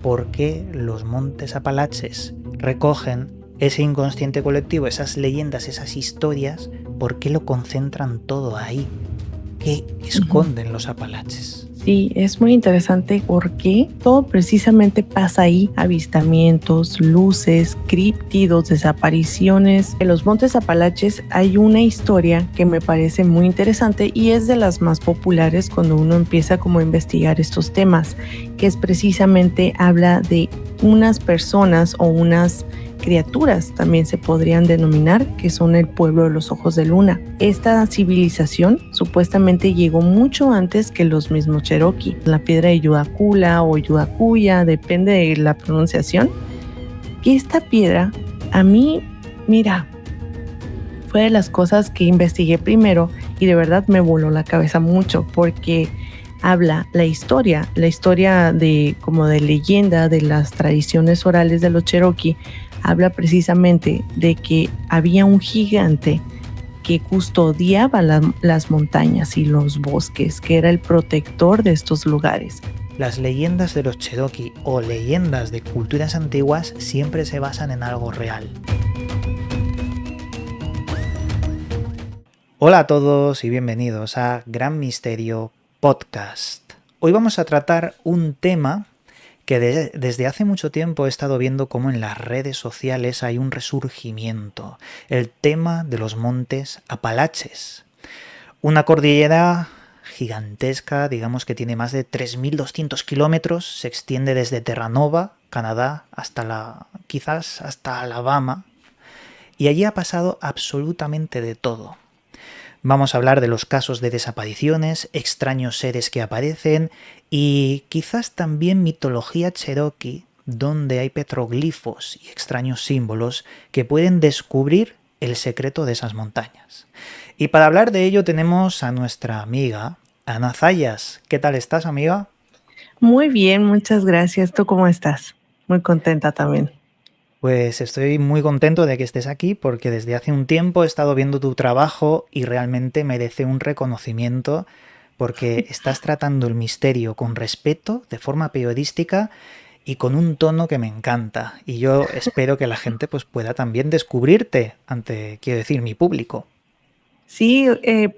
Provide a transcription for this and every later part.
por qué los montes Apalaches recogen ese inconsciente colectivo, esas leyendas, esas historias, por qué lo concentran todo ahí. ¿Qué esconden los Apalaches? Sí, es muy interesante porque todo precisamente pasa ahí. Avistamientos, luces, críptidos, desapariciones. En los Montes Apalaches hay una historia que me parece muy interesante y es de las más populares cuando uno empieza como a investigar estos temas, que es precisamente habla de unas personas o unas criaturas, también se podrían denominar, que son el pueblo de los ojos de luna. Esta civilización supuestamente llegó mucho antes que los mismos Cherokee. La piedra de Yudakula o Yudacuya, depende de la pronunciación. Y esta piedra, a mí, mira, fue de las cosas que investigué primero y de verdad me voló la cabeza mucho porque habla la historia de como de leyenda de las tradiciones orales de los Cherokee, habla precisamente de que había un gigante que custodiaba las montañas y los bosques, que era el protector de estos lugares. Las leyendas de los Cherokee o leyendas de culturas antiguas siempre se basan en algo real. Hola a todos y bienvenidos a Gran Misterio Podcast. Hoy vamos a tratar un tema que desde hace mucho tiempo he estado viendo cómo en las redes sociales hay un resurgimiento. El tema de los montes Apalaches. Una cordillera gigantesca, digamos que tiene más de 3.200 kilómetros, se extiende desde Terranova, Canadá, quizás hasta Alabama. Y allí ha pasado absolutamente de todo. Vamos a hablar de los casos de desapariciones, extraños seres que aparecen y quizás también mitología cherokee, donde hay petroglifos y extraños símbolos que pueden descubrir el secreto de esas montañas. Y para hablar de ello tenemos a nuestra amiga Ana Zayas. ¿Qué tal estás, amiga? Muy bien, muchas gracias. ¿Tú cómo estás? Muy contenta también. Pues estoy muy contento de que estés aquí porque desde hace un tiempo he estado viendo tu trabajo y realmente merece un reconocimiento porque estás tratando el misterio con respeto, de forma periodística y con un tono que me encanta. Y yo espero que la gente pues, pueda también descubrirte ante, quiero decir, mi público. Sí,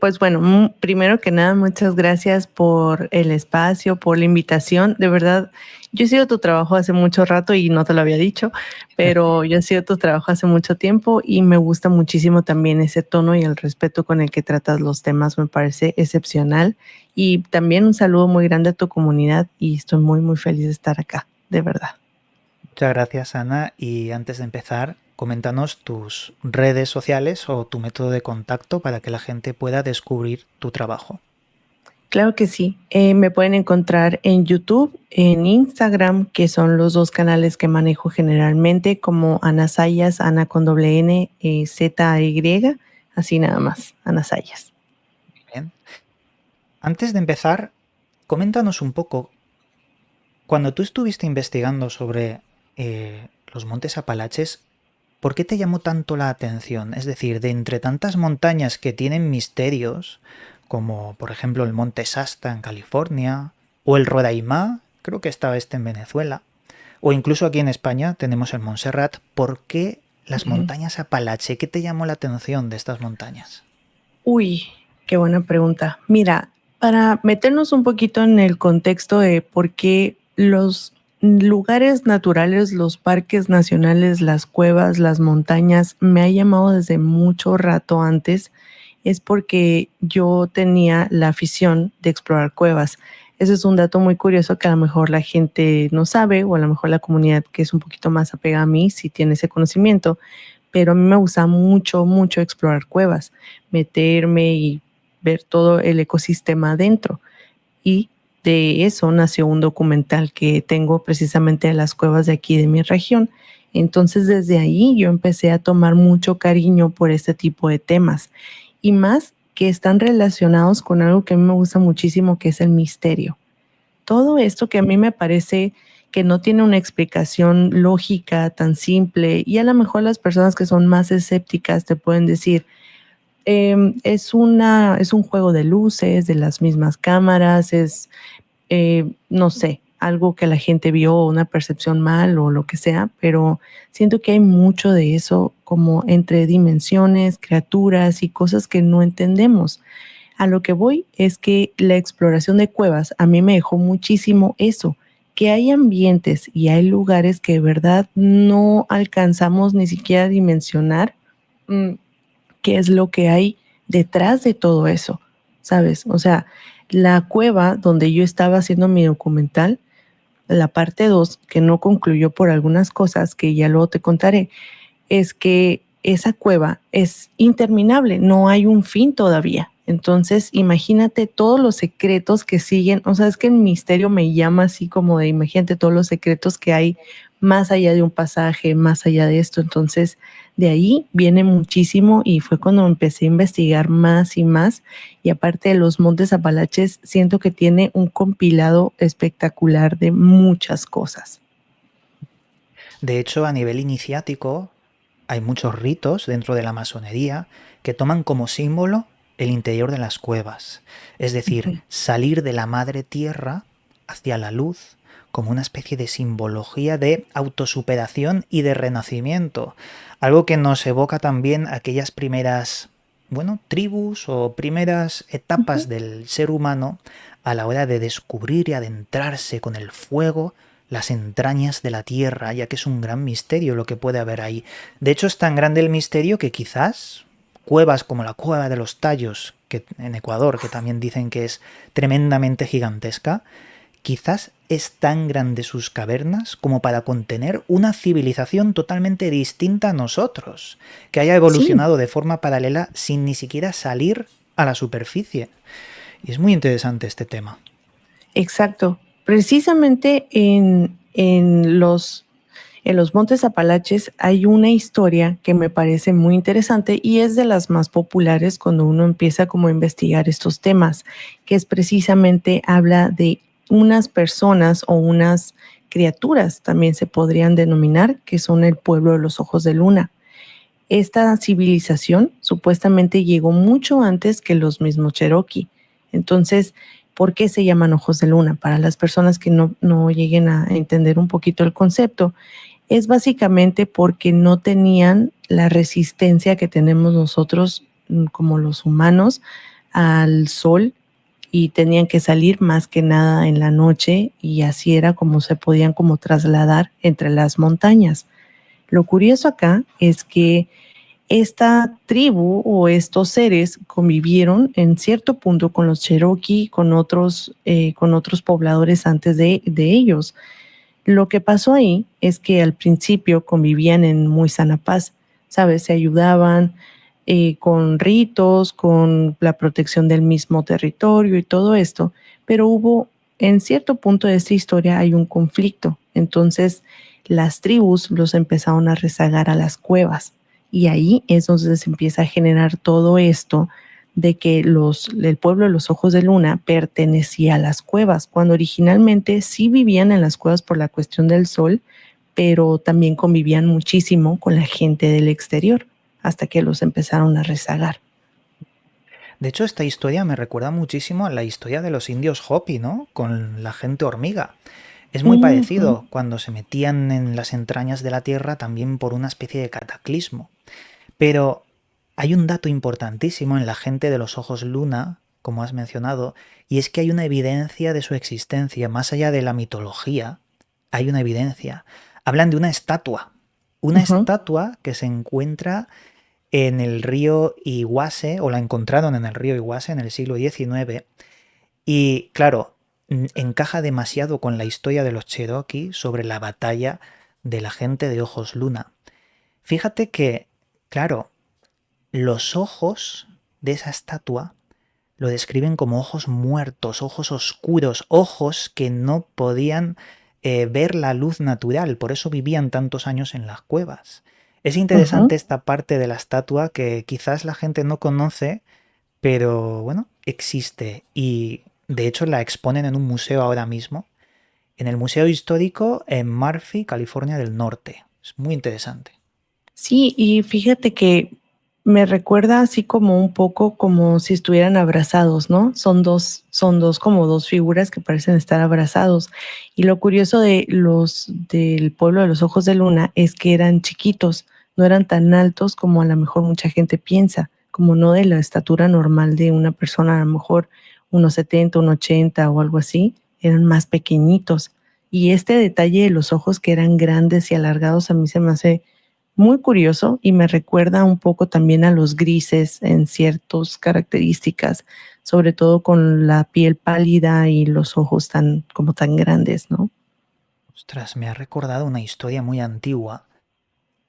pues bueno, primero que nada, muchas gracias por el espacio, por la invitación. De verdad, yo he sido tu trabajo hace mucho rato y no te lo había dicho, pero yo he sido tu trabajo hace mucho tiempo y me gusta muchísimo también ese tono y el respeto con el que tratas los temas, me parece excepcional. Y también un saludo muy grande a tu comunidad y estoy muy, muy feliz de estar acá, de verdad. Muchas gracias, Ana. Y antes de empezar, coméntanos tus redes sociales o tu método de contacto para que la gente pueda descubrir tu trabajo. Claro que sí. Me pueden encontrar en YouTube, en Instagram, que son los dos canales que manejo generalmente, como Ana Zayas, Ana con doble N, Z-Y, así nada más, Ana Zayas. Bien. Antes de empezar, coméntanos un poco, cuando tú estuviste investigando sobre los montes Apalaches, ¿por qué te llamó tanto la atención? Es decir, de entre tantas montañas que tienen misterios, como por ejemplo el monte Shasta en California, o el Roraima, creo que estaba en Venezuela, o incluso aquí en España tenemos el Montserrat, ¿por qué las montañas Apalache? ¿Qué te llamó la atención de estas montañas? Uy, qué buena pregunta. Mira, para meternos un poquito en el contexto de por qué los lugares naturales, los parques nacionales, las cuevas, las montañas, me ha llamado desde mucho rato antes, es porque yo tenía la afición de explorar cuevas. Ese es un dato muy curioso que a lo mejor la gente no sabe, o a lo mejor la comunidad que es un poquito más apegada a mí sí tiene ese conocimiento, pero a mí me gusta mucho, mucho explorar cuevas, meterme y ver todo el ecosistema adentro. Y de eso nació un documental que tengo precisamente de las cuevas de aquí de mi región. Entonces desde ahí yo empecé a tomar mucho cariño por este tipo de temas y más que están relacionados con algo que a mí me gusta muchísimo, que es el misterio. Todo esto que a mí me parece que no tiene una explicación lógica tan simple y a lo mejor las personas que son más escépticas te pueden decir, es un juego de luces, de las mismas cámaras, no sé, algo que la gente vio, una percepción mal o lo que sea, pero siento que hay mucho de eso como entre dimensiones, criaturas y cosas que no entendemos. A lo que voy es que la exploración de cuevas a mí me dejó muchísimo eso, que hay ambientes y hay lugares que de verdad no alcanzamos ni siquiera a dimensionar mm, qué es lo que hay detrás de todo eso, ¿sabes? O sea, la cueva donde yo estaba haciendo mi documental, la parte 2 que no concluyó por algunas cosas que ya luego te contaré, es que esa cueva es interminable, no hay un fin todavía. Entonces, imagínate todos los secretos que siguen, o sea, es que el misterio me llama así como de, imagínate todos los secretos que hay más allá de un pasaje, más allá de esto. Entonces, de ahí viene muchísimo y fue cuando empecé a investigar más y más. Y aparte de los Montes Apalaches, siento que tiene un compilado espectacular de muchas cosas. De hecho, a nivel iniciático, hay muchos ritos dentro de la masonería que toman como símbolo el interior de las cuevas, es decir, Ujú. salir de la madre tierra hacia la luz como una especie de simbología de autosuperación y de renacimiento, algo que nos evoca también aquellas primeras, bueno, tribus o primeras etapas Ujú. del ser humano a la hora de descubrir y adentrarse con el fuego las entrañas de la Tierra, ya que es un gran misterio lo que puede haber ahí. De hecho, es tan grande el misterio que quizás cuevas como la Cueva de los Tallos, que en Ecuador, que también dicen que es tremendamente gigantesca, quizás es tan grande sus cavernas como para contener una civilización totalmente distinta a nosotros, que haya Sí, evolucionado de forma paralela sin ni siquiera salir a la superficie. Y es muy interesante este tema. exacto. Precisamente en los Montes Apalaches hay una historia que me parece muy interesante y es de las más populares cuando uno empieza como a investigar estos temas, que es precisamente habla de unas personas o unas criaturas, también se podrían denominar, que son el pueblo de los ojos de luna. Esta civilización supuestamente llegó mucho antes que los mismos Cherokee. Entonces, ¿por qué se llaman ojos de luna? Para las personas que no lleguen a entender un poquito el concepto, es básicamente porque no tenían la resistencia que tenemos nosotros como los humanos al sol y tenían que salir más que nada en la noche y así era como se podían como trasladar entre las montañas. Lo curioso acá es que esta tribu o estos seres convivieron en cierto punto con los Cherokee, con otros pobladores antes de ellos. Lo que pasó ahí es que al principio convivían en muy sana paz, ¿sabes? Se ayudaban con ritos, con la protección del mismo territorio y todo esto, pero hubo, en cierto punto de esta historia hay un conflicto. Entonces, las tribus los empezaron a rezagar a las cuevas y ahí es donde se empieza a generar todo esto de que el pueblo de los ojos de luna pertenecía a las cuevas, cuando originalmente sí vivían en las cuevas por la cuestión del sol, pero también convivían muchísimo con la gente del exterior, hasta que los empezaron a rezagar. De hecho, esta historia me recuerda muchísimo a la historia de los indios Hopi, ¿no? Con la gente hormiga. Es muy Ujú. parecido cuando se metían en las entrañas de la Tierra también por una especie de cataclismo. Pero hay un dato importantísimo en la gente de los ojos luna, como has mencionado, y es que hay una evidencia de su existencia, más allá de la mitología, hay una evidencia. Hablan de una Ujú. estatua que se encuentra en el río Iguase, o la encontraron en el río Iguase en el siglo XIX, y claro, encaja demasiado con la historia de los Cherokee sobre la batalla de la gente de ojos luna. Fíjate que, claro, los ojos de esa estatua lo describen como ojos muertos, ojos oscuros, ojos que no podían ver la luz natural, por eso vivían tantos años en las cuevas. Es interesante Ujú. esta parte de la estatua que quizás la gente no conoce, pero bueno, existe y de hecho la exponen en un museo ahora mismo, en el Museo Histórico en Murphy, California del Norte. Es muy interesante. Sí, y fíjate que me recuerda así como un poco como si estuvieran abrazados, ¿no? Son dos como dos figuras que parecen estar abrazados. Y lo curioso de los del pueblo de los ojos de luna es que eran chiquitos, no eran tan altos como a lo mejor mucha gente piensa, como no de la estatura normal de una persona, a lo mejor unos 70, 1,80 o algo así, eran más pequeñitos. Y este detalle de los ojos que eran grandes y alargados a mí se me hace muy curioso y me recuerda un poco también a los grises en ciertas características, sobre todo con la piel pálida y los ojos tan como tan grandes, ¿no? Ostras, me ha recordado una historia muy antigua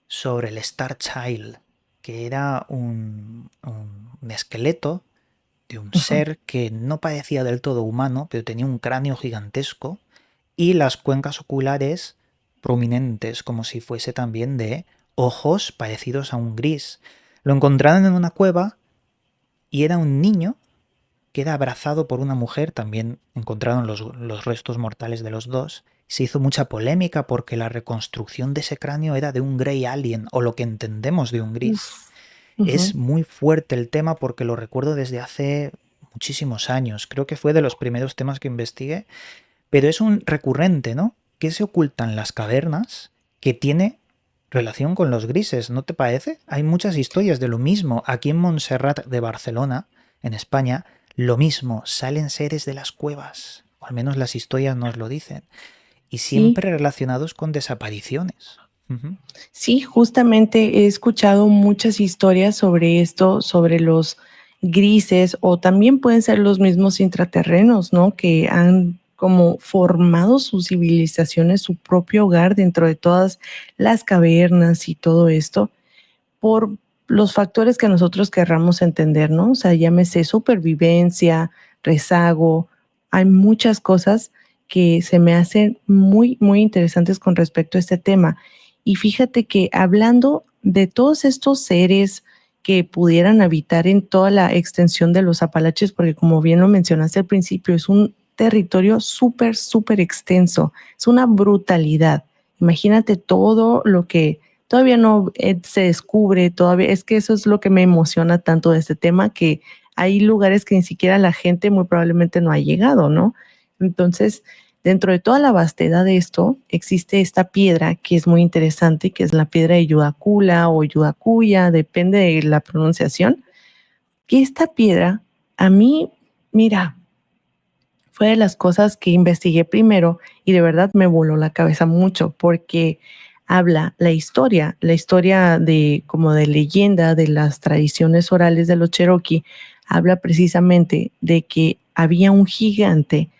sobre el Star Child, que era un esqueleto de un Ujú. ser que no parecía del todo humano, pero tenía un cráneo gigantesco y las cuencas oculares prominentes, como si fuese también de ojos parecidos a un gris. Lo encontraron en una cueva y era un niño que era abrazado por una mujer, también encontraron los restos mortales de los dos. Se hizo mucha polémica porque la reconstrucción de ese cráneo era de un Grey Alien, o lo que entendemos de un gris. Uf. Es Ujú. muy fuerte el tema porque lo recuerdo desde hace muchísimos años. Creo que fue de los primeros temas que investigué, pero es un recurrente, ¿no? ¿Qué se oculta en las cavernas que tiene relación con los grises? ¿No te parece? Hay muchas historias de lo mismo. Aquí en Montserrat de Barcelona, en España, lo mismo. Salen seres de las cuevas, o al menos las historias nos lo dicen, y Sí, siempre relacionados con desapariciones. Ujú. sí, justamente he escuchado muchas historias sobre esto, sobre los grises o también pueden ser los mismos intraterrenos, ¿no? Que han como formado sus civilizaciones, su propio hogar dentro de todas las cavernas y todo esto por los factores que nosotros querramos entender, ¿no? O sea, llámese supervivencia, rezago, hay muchas cosas que se me hacen muy, muy interesantes con respecto a este tema. Y fíjate que hablando de todos estos seres que pudieran habitar en toda la extensión de los Apalaches, porque como bien lo mencionaste al principio, es un territorio súper, súper extenso, es una brutalidad. Imagínate todo lo que todavía no se descubre, todavía es que eso es lo que me emociona tanto de este tema, que hay lugares que ni siquiera la gente muy probablemente no ha llegado, ¿no? Entonces, dentro de toda la vastedad de esto, existe esta piedra que es muy interesante, que es la piedra de Yudacula o Yudacuya, depende de la pronunciación, que esta piedra, a mí, mira, fue de las cosas que investigué primero y de verdad me voló la cabeza mucho porque habla la historia de como de leyenda de las tradiciones orales de los Cherokee, habla precisamente de que había un gigante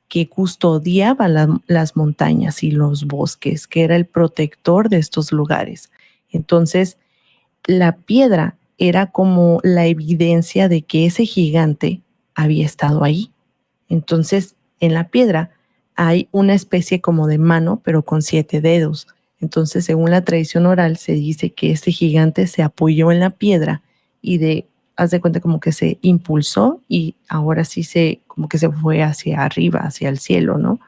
que custodiaba las montañas y los bosques, que era el protector de estos lugares. Entonces, la piedra era como la evidencia de que ese gigante había estado ahí. Entonces, en la piedra hay una especie como de mano, pero con 7 dedos. Entonces, según la tradición oral, se dice que este gigante se apoyó en la piedra y haz de cuenta como que se impulsó y ahora sí como que se fue hacia arriba, hacia el cielo, ¿no?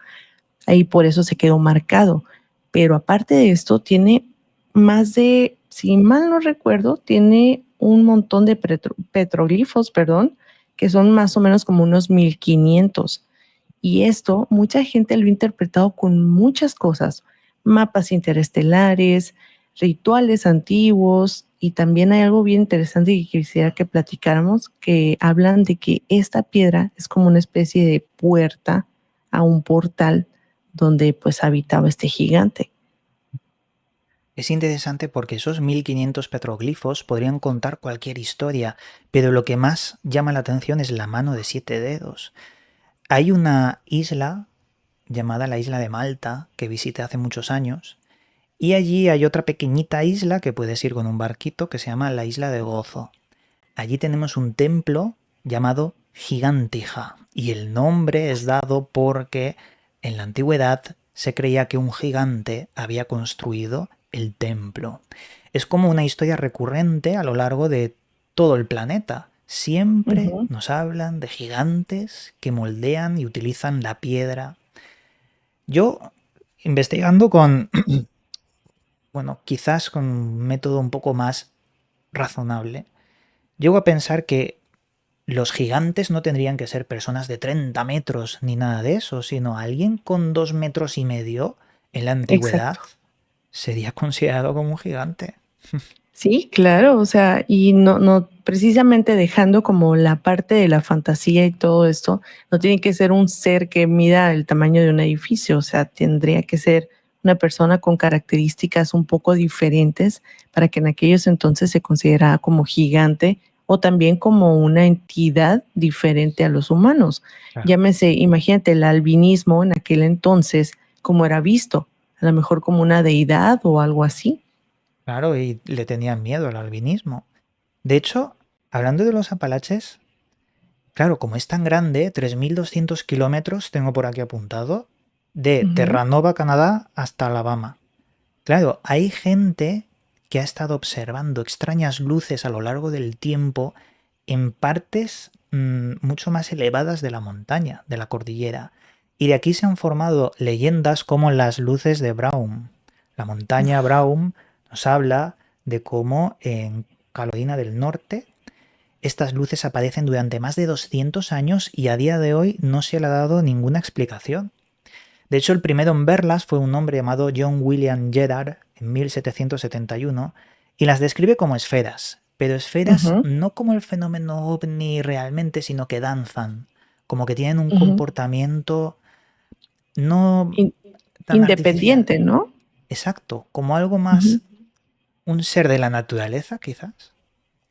Ahí por eso se quedó marcado. Pero aparte de esto, tiene más de, si mal no recuerdo, tiene un montón de petroglifos, perdón, que son más o menos como unos 1500. Y esto mucha gente lo ha interpretado con muchas cosas, mapas interestelares, rituales antiguos, y también hay algo bien interesante que quisiera que platicáramos, que hablan de que esta piedra es como una especie de puerta a un portal donde pues habitaba este gigante. Es interesante porque esos 1500 petroglifos podrían contar cualquier historia, pero lo que más llama la atención es la mano de 7 dedos. Hay una isla llamada la isla de Malta que visité hace muchos años, y allí hay otra pequeñita isla que puedes ir con un barquito que se llama la isla de Gozo. Allí tenemos un templo llamado Gigantija, y el nombre es dado porque en la antigüedad se creía que un gigante había construido el templo. Es como una historia recurrente a lo largo de todo el planeta. Siempre Ujú. nos hablan de gigantes que moldean y utilizan la piedra. Yo, investigando con, bueno, quizás con un método un poco más razonable, llego a pensar que los gigantes no tendrían que ser personas de 30 metros ni nada de eso, sino alguien con 2,5 metros en la antigüedad Exacto. sería considerado como un gigante. Sí, claro, o sea, y no, precisamente dejando como la parte de la fantasía y todo esto, no tiene que ser un ser que mida el tamaño de un edificio, o sea, tendría que ser una persona con características un poco diferentes para que en aquellos entonces se considerara como gigante o también como una entidad diferente a los humanos. Claro. Llámese, imagínate el albinismo en aquel entonces, cómo era visto, a lo mejor como una deidad o algo así. Claro, y le tenían miedo al albinismo. De hecho, hablando de los Apalaches, claro, como es tan grande, 3.200 kilómetros tengo por aquí apuntado, de Ujú, Terranova, Canadá, hasta Alabama. Claro, hay gente que ha estado observando extrañas luces a lo largo del tiempo en partes mucho más elevadas de la montaña, de la cordillera. Y de aquí se han formado leyendas como las luces de Brown. La montaña Brown nos habla de cómo en Carolina del Norte estas luces aparecen durante más de 200 años y a día de hoy no se le ha dado ninguna explicación. De hecho, el primero en verlas fue un hombre llamado John William Gerard en 1771 y las describe como esferas, pero esferas ujú. no como el fenómeno ovni realmente, sino que danzan, como que tienen un Ujú. comportamiento no In tan artificial. Independiente, ¿no? Exacto, como algo Ujú. más un ser de la naturaleza, quizás.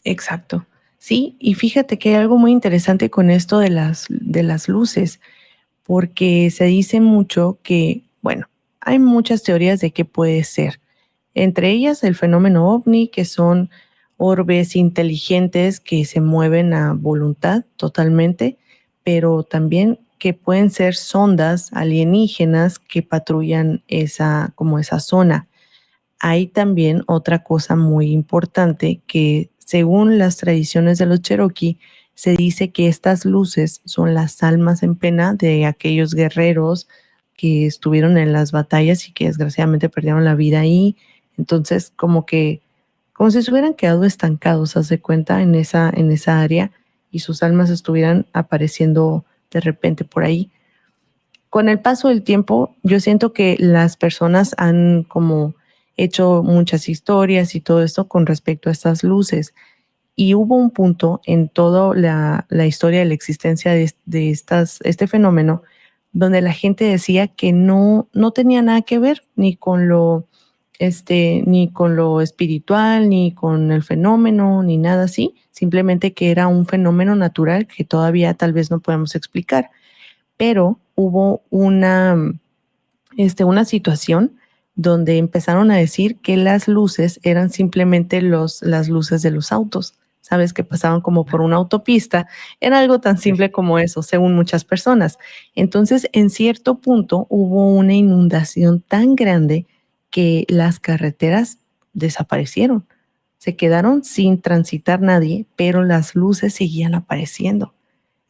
Exacto. Sí, y fíjate que hay algo muy interesante con esto de las luces, porque se dice mucho que, bueno, hay muchas teorías de qué puede ser. Entre ellas el fenómeno ovni, que son orbes inteligentes que se mueven a voluntad totalmente, pero también que pueden ser sondas alienígenas que patrullan esa, como esa zona. Hay también otra cosa muy importante que según las tradiciones de los Cherokee, se dice que estas luces son las almas en pena de aquellos guerreros que estuvieron en las batallas y que desgraciadamente perdieron la vida ahí. Entonces, como si se hubieran quedado estancados, haz de cuenta, en esa área y sus almas estuvieran apareciendo de repente por ahí. Con el paso del tiempo, yo siento que las personas han como hecho muchas historias y todo esto con respecto a estas luces. Y hubo un punto en toda la historia de la existencia de este fenómeno donde la gente decía que no tenía nada que ver ni con lo espiritual, ni con el fenómeno, ni nada así, simplemente que era un fenómeno natural que todavía tal vez no podemos explicar. Pero hubo una situación donde empezaron a decir que las luces eran simplemente las luces de los autos, ¿sabes? Que pasaban como por una autopista. Era algo tan Sí. simple como eso, según muchas personas. Entonces, en cierto punto hubo una inundación tan grande que las carreteras desaparecieron. Se quedaron sin transitar nadie, pero las luces seguían apareciendo.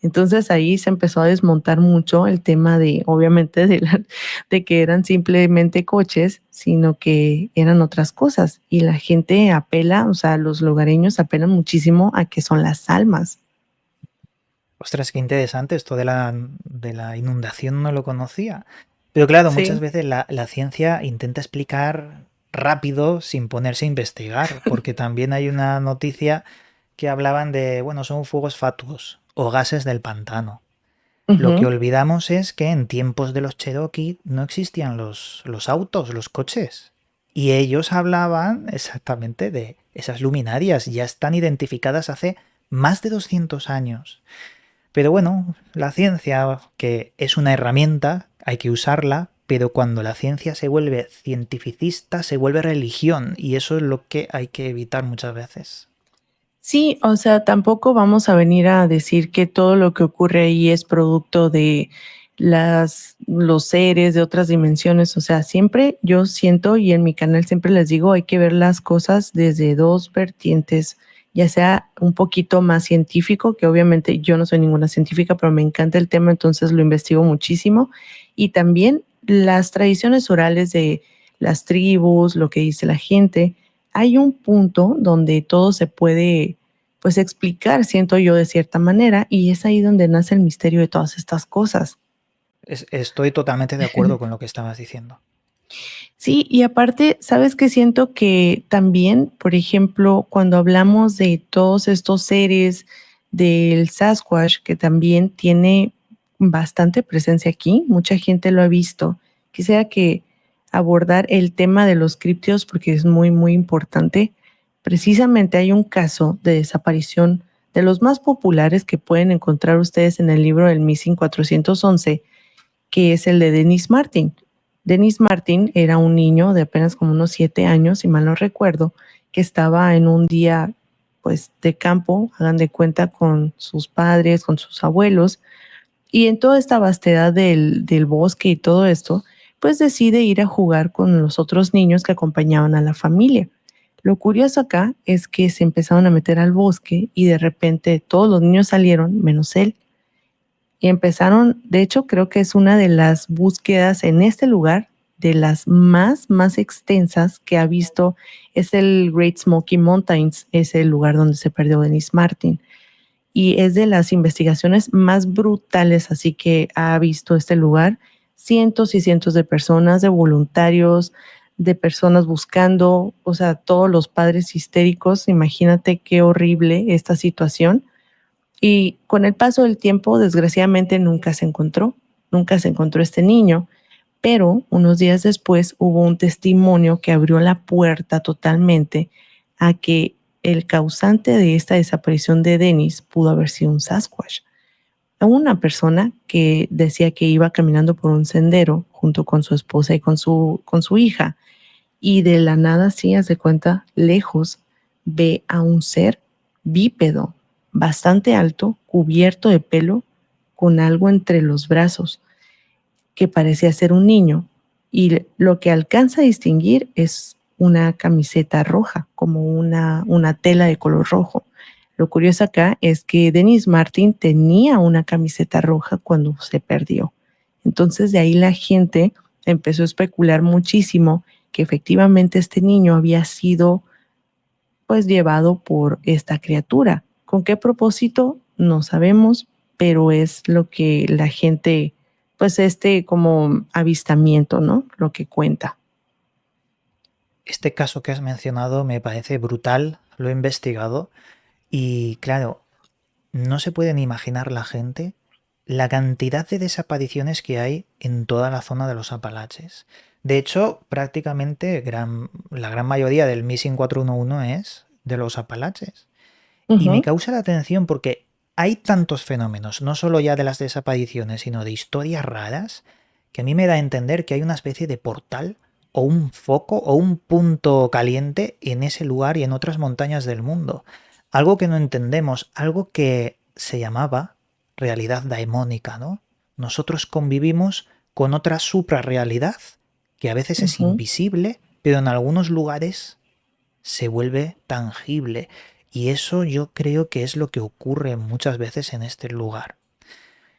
Entonces ahí se empezó a desmontar mucho el tema de, obviamente, de que eran simplemente coches, sino que eran otras cosas. Y la gente apela, o sea, los lugareños apelan muchísimo a que son las almas. Ostras, qué interesante esto de la inundación, no lo conocía. Pero claro, muchas Sí. veces la ciencia intenta explicar rápido sin ponerse a investigar, porque también hay una noticia que hablaban de, bueno, son fuegos fatuos o gases del pantano. Lo que Ujú. olvidamos es que en tiempos de los Cherokee no existían los autos, los coches. Y ellos hablaban exactamente de esas luminarias, ya están identificadas hace más de 200 años. Pero bueno, la ciencia, que es una herramienta, hay que usarla, pero cuando la ciencia se vuelve cientificista, se vuelve religión, y eso es lo que hay que evitar muchas veces. Sí, o sea, tampoco vamos a venir a decir que todo lo que ocurre ahí es producto de los seres de otras dimensiones. O sea, siempre yo siento y en mi canal siempre les digo, hay que ver las cosas desde dos vertientes, ya sea un poquito más científico, que obviamente yo no soy ninguna científica, pero me encanta el tema, entonces lo investigo muchísimo, y también las tradiciones orales de las tribus, lo que dice la gente. Hay un punto donde todo se puede pues explicar, siento yo de cierta manera, y es ahí donde nace el misterio de todas estas cosas. Estoy totalmente de acuerdo con lo que estabas diciendo. Sí, y aparte, ¿sabes qué? Siento que también, por ejemplo, cuando hablamos de todos estos seres del Sasquatch, que también tiene bastante presencia aquí, mucha gente lo ha visto. Quisiera que abordar el tema de los críptidos porque es muy, muy importante. Precisamente hay un caso de desaparición de los más populares que pueden encontrar ustedes en el libro del Missing 411, que es el de Dennis Martin. Dennis Martin era un niño de apenas como unos 7 años, si mal no recuerdo, que estaba en un día pues de campo, hagan de cuenta, con sus padres, con sus abuelos, y en toda esta vastedad del bosque y todo esto, pues decide ir a jugar con los otros niños que acompañaban a la familia. Lo curioso acá es que se empezaron a meter al bosque y de repente todos los niños salieron, menos él. Y empezaron, de hecho, creo que es una de las búsquedas en este lugar, de las más extensas que ha visto, es el Great Smoky Mountains, es el lugar donde se perdió Dennis Martin. Y es de las investigaciones más brutales, así que ha visto este lugar cientos y cientos de personas, de voluntarios, de personas buscando, o sea, todos los padres histéricos, imagínate qué horrible esta situación. Y con el paso del tiempo, desgraciadamente, nunca se encontró este niño, pero unos días después hubo un testimonio que abrió la puerta totalmente a que el causante de esta desaparición de Dennis pudo haber sido un Sasquatch. Una persona que decía que iba caminando por un sendero junto con su esposa y con su hija, y de la nada, sí, haz de cuenta, lejos, ve a un ser bípedo, bastante alto, cubierto de pelo, con algo entre los brazos, que parecía ser un niño, y lo que alcanza a distinguir es una camiseta roja, como una tela de color rojo. Lo curioso acá es que Dennis Martin tenía una camiseta roja cuando se perdió. Entonces de ahí la gente empezó a especular muchísimo que efectivamente este niño había sido pues llevado por esta criatura. ¿Con qué propósito? No sabemos, pero es lo que la gente, pues como avistamiento, ¿no? Lo que cuenta. Este caso que has mencionado me parece brutal, lo he investigado y claro, no se pueden imaginar la gente la cantidad de desapariciones que hay en toda la zona de los Apalaches. De hecho, prácticamente la gran mayoría del Missing 411 es de los Apalaches. Y me Ujú, causa la atención porque hay tantos fenómenos, no solo ya de las desapariciones, sino de historias raras, que a mí me da a entender que hay una especie de portal o un foco o un punto caliente en ese lugar y en otras montañas del mundo. Algo que no entendemos, algo que se llamaba realidad daemónica, ¿no? Nosotros convivimos con otra suprarrealidad que a veces es ujú. invisible, pero en algunos lugares se vuelve tangible. Y eso yo creo que es lo que ocurre muchas veces en este lugar.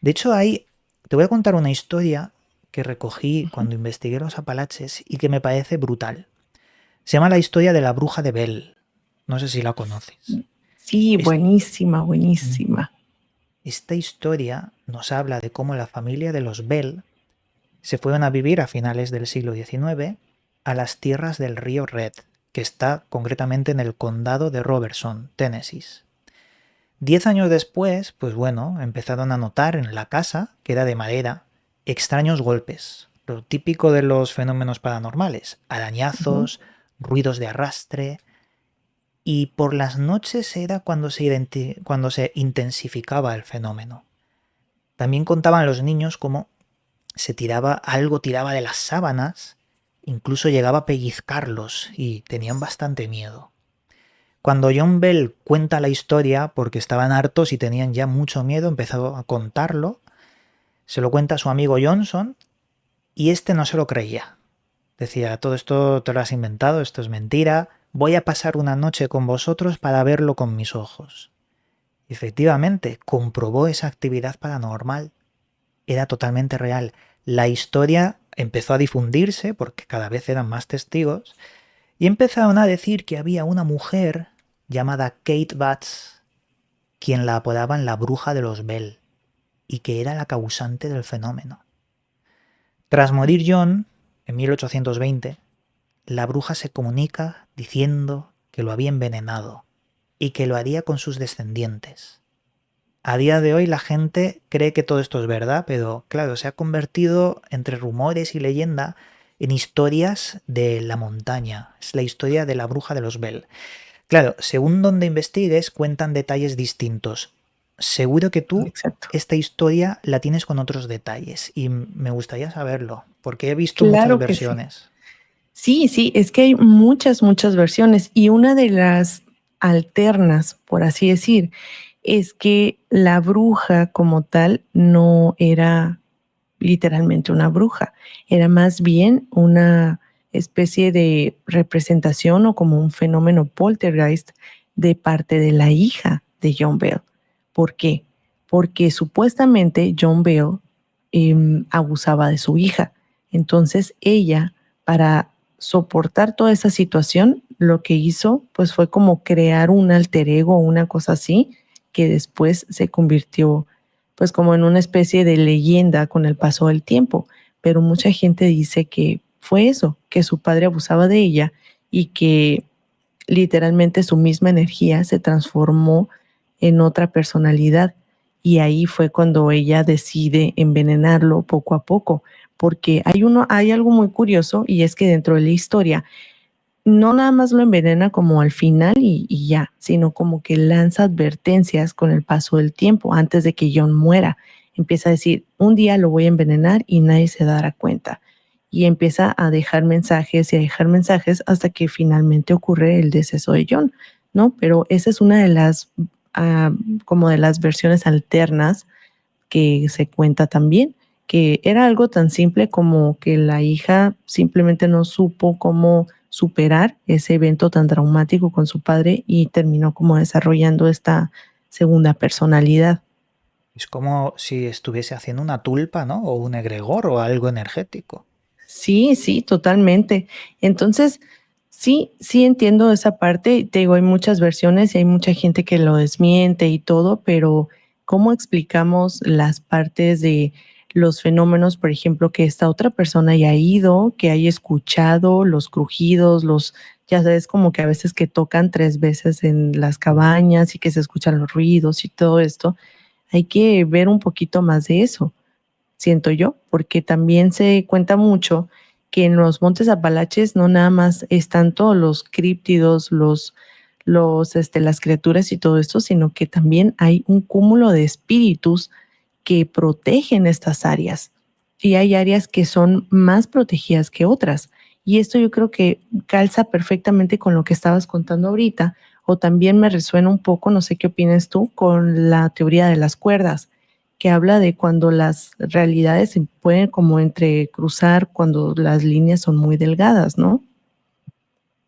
De hecho, te voy a contar una historia que recogí cuando investigué los Apalaches y que me parece brutal. Se llama la historia de la bruja de Bell. No sé si la conoces. Sí, Es- buenísima, buenísima. Esta historia nos habla de cómo la familia de los Bell se fueron a vivir a finales del siglo XIX a las tierras del río Red, que está concretamente en el condado de Robertson, Tennessee. 10 años después, pues bueno, empezaron a notar en la casa, que era de madera, extraños golpes, lo típico de los fenómenos paranormales, Ujú, arañazos, ruidos de arrastre, y por las noches era cuando se intensificaba el fenómeno. También contaban los niños cómo algo tiraba de las sábanas, incluso llegaba a pellizcarlos y tenían bastante miedo. Cuando John Bell cuenta la historia, porque estaban hartos y tenían ya mucho miedo, empezó a contarlo, se lo cuenta a su amigo Johnson y este no se lo creía. Decía, todo esto te lo has inventado, esto es mentira, voy a pasar una noche con vosotros para verlo con mis ojos. Y efectivamente, comprobó esa actividad paranormal. Era totalmente real. La historia empezó a difundirse porque cada vez eran más testigos y empezaron a decir que había una mujer llamada Kate Batts quien la apodaban la bruja de los Bell y que era la causante del fenómeno. Tras morir John, en 1820, la bruja se comunica diciendo que lo había envenenado y que lo haría con sus descendientes. A día de hoy la gente cree que todo esto es verdad, pero claro, se ha convertido entre rumores y leyenda en historias de la montaña. Es la historia de la bruja de los Bell. Claro, según donde investigues, cuentan detalles distintos. Seguro que tú Exacto. esta historia la tienes con otros detalles y me gustaría saberlo, porque he visto muchas Claro que sí. versiones. Sí, sí, es que hay muchas, muchas versiones y una de las alternas, por así decir, es que la bruja como tal no era literalmente una bruja, era más bien una especie de representación o como un fenómeno poltergeist de parte de la hija de John Bell. ¿Por qué? Porque supuestamente John Bell abusaba de su hija. Entonces ella, para soportar toda esa situación, lo que hizo pues fue como crear un alter ego o una cosa así que después se convirtió pues como en una especie de leyenda con el paso del tiempo, pero mucha gente dice que fue eso, que su padre abusaba de ella y que literalmente su misma energía se transformó en otra personalidad y ahí fue cuando ella decide envenenarlo poco a poco, porque hay algo muy curioso y es que dentro de la historia no nada más lo envenena como al final y ya, sino como que lanza advertencias con el paso del tiempo antes de que John muera. Empieza a decir, un día lo voy a envenenar y nadie se dará cuenta. Y empieza a dejar mensajes y a dejar mensajes hasta que finalmente ocurre el deceso de John, ¿no? Pero esa es una de las, ah, como de las versiones alternas que se cuenta también, que era algo tan simple como que la hija simplemente no supo cómo superar ese evento tan traumático con su padre y terminó como desarrollando esta segunda personalidad. Es como si estuviese haciendo una tulpa, ¿no? O un egregor o algo energético. Sí, sí, totalmente. Entonces, sí, sí entiendo esa parte. Te digo, hay muchas versiones y hay mucha gente que lo desmiente y todo, pero ¿cómo explicamos las partes de los fenómenos, por ejemplo, que esta otra persona haya ido, que haya escuchado los crujidos, ya sabes, como que a veces que tocan 3 veces en las cabañas y que se escuchan los ruidos y todo esto? Hay que ver un poquito más de eso, siento yo, porque también se cuenta mucho que en los Montes Apalaches no nada más están todos los críptidos, las criaturas y todo esto, sino que también hay un cúmulo de espíritus que protegen estas áreas. Y hay áreas que son más protegidas que otras. Y esto yo creo que calza perfectamente con lo que estabas contando ahorita, o también me resuena un poco, no sé qué opinas tú, con la teoría de las cuerdas, que habla de cuando las realidades se pueden como entrecruzar cuando las líneas son muy delgadas, ¿no?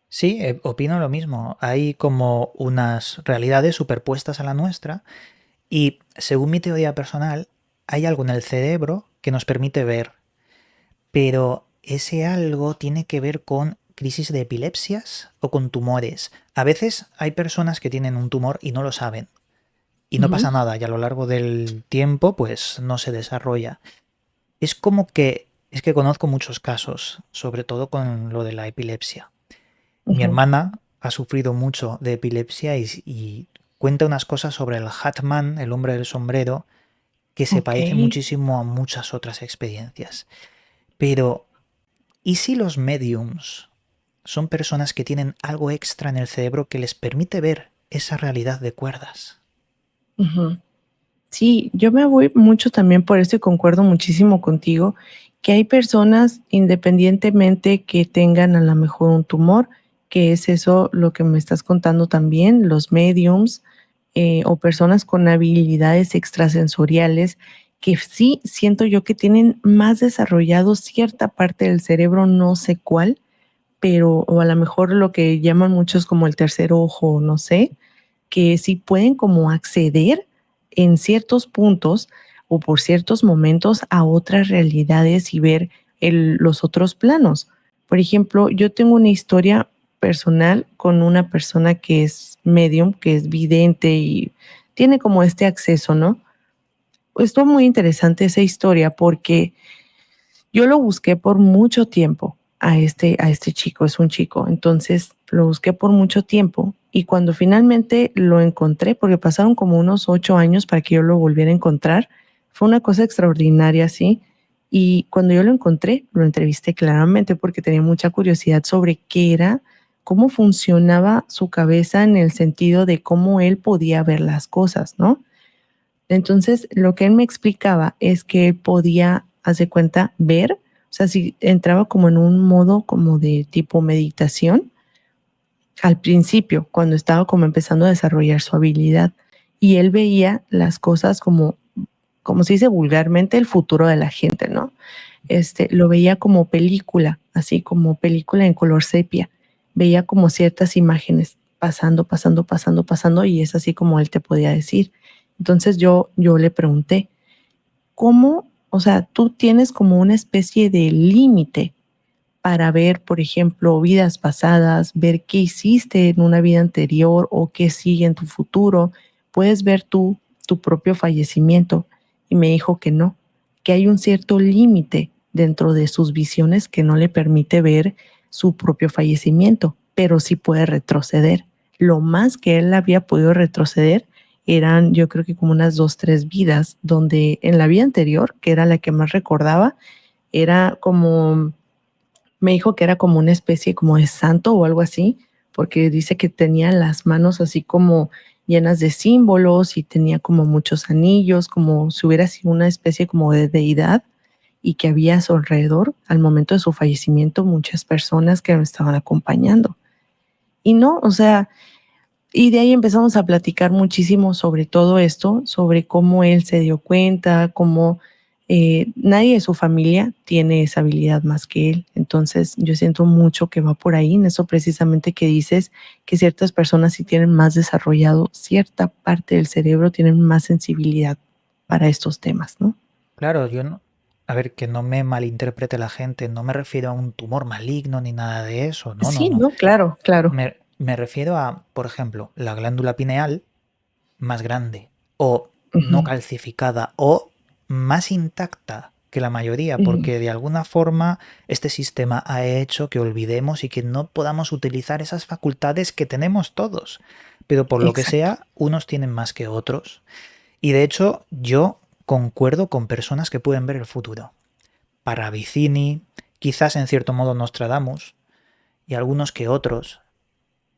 Sí, opino lo mismo. Hay como unas realidades superpuestas a la nuestra y, según mi teoría personal, hay algo en el cerebro que nos permite ver, pero ese algo tiene que ver con crisis de epilepsias o con tumores. A veces hay personas que tienen un tumor y no lo saben y no Ujú. pasa nada y a lo largo del tiempo pues no se desarrolla. Es como que es que conozco muchos casos, sobre todo con lo de la epilepsia. Mi Ujú. hermana ha sufrido mucho de epilepsia y cuenta unas cosas sobre el Hatman, el hombre del sombrero, que se Ok. parece muchísimo a muchas otras experiencias. Pero, ¿y si los mediums son personas que tienen algo extra en el cerebro que les permite ver esa realidad de cuerdas? Ujú. Sí, yo me voy mucho también por eso y concuerdo muchísimo contigo, que hay personas, independientemente que tengan a lo mejor un tumor, que es eso lo que me estás contando también, los mediums, o personas con habilidades extrasensoriales, que sí siento yo que tienen más desarrollado cierta parte del cerebro, no sé cuál, pero o a lo mejor lo que llaman muchos como el tercer ojo, no sé, que sí pueden como acceder en ciertos puntos o por ciertos momentos a otras realidades y ver los otros planos. Por ejemplo, yo tengo una historia personal con una persona que es medium, que es vidente y tiene como este acceso, ¿no? Estuvo muy interesante esa historia porque yo lo busqué por mucho tiempo a este chico, es un chico. Entonces lo busqué por mucho tiempo y cuando finalmente lo encontré, porque pasaron como unos 8 años para que yo lo volviera a encontrar, fue una cosa extraordinaria, ¿sí? Y cuando yo lo encontré, lo entrevisté claramente porque tenía mucha curiosidad sobre qué era, cómo funcionaba su cabeza en el sentido de cómo él podía ver las cosas, ¿no? Entonces, lo que él me explicaba es que él podía, hacer cuenta, ver, o sea, si entraba como en un modo como de tipo meditación al principio, cuando estaba como empezando a desarrollar su habilidad, y él veía las cosas como se dice vulgarmente, el futuro de la gente, ¿no? Lo veía como película, así como película en color sepia. Veía como ciertas imágenes pasando, pasando, pasando, pasando, y es así como él te podía decir. Entonces yo le pregunté, ¿cómo? O sea, tú tienes como una especie de límite para ver, por ejemplo, vidas pasadas, ver qué hiciste en una vida anterior o qué sigue en tu futuro. Puedes ver tú tu propio fallecimiento. Y me dijo que no, que hay un cierto límite dentro de sus visiones que no le permite ver su propio fallecimiento, pero sí puede retroceder. Lo más que él había podido retroceder eran, yo creo que como unas 2, 3 vidas, donde en la vida anterior, que era la que más recordaba, era como me dijo que era como una especie como de santo o algo así, porque dice que tenía las manos así como llenas de símbolos y tenía como muchos anillos, como si hubiera sido una especie como de deidad y que había a su alrededor, al momento de su fallecimiento, muchas personas que me estaban acompañando. Y no, o sea, y de ahí empezamos a platicar muchísimo sobre todo esto, sobre cómo él se dio cuenta, cómo nadie de su familia tiene esa habilidad más que él. Entonces yo siento mucho que va por ahí, en eso precisamente que dices que ciertas personas sí tienen más desarrollado cierta parte del cerebro, tienen más sensibilidad para estos temas, ¿no? Claro, yo no. A ver, que no me malinterprete la gente, no me refiero a un tumor maligno ni nada de eso, no, no, Sí, no. no, claro, claro. Me refiero a, por ejemplo, la glándula pineal más grande o no Ujú, calcificada o más intacta que la mayoría, ujú. porque de alguna forma este sistema ha hecho que olvidemos y que no podamos utilizar esas facultades que tenemos todos. Pero por lo que Exacto. sea, unos tienen más que otros. Y de hecho, yo concuerdo con personas que pueden ver el futuro. Paravicini, quizás en cierto modo Nostradamus, y algunos que otros.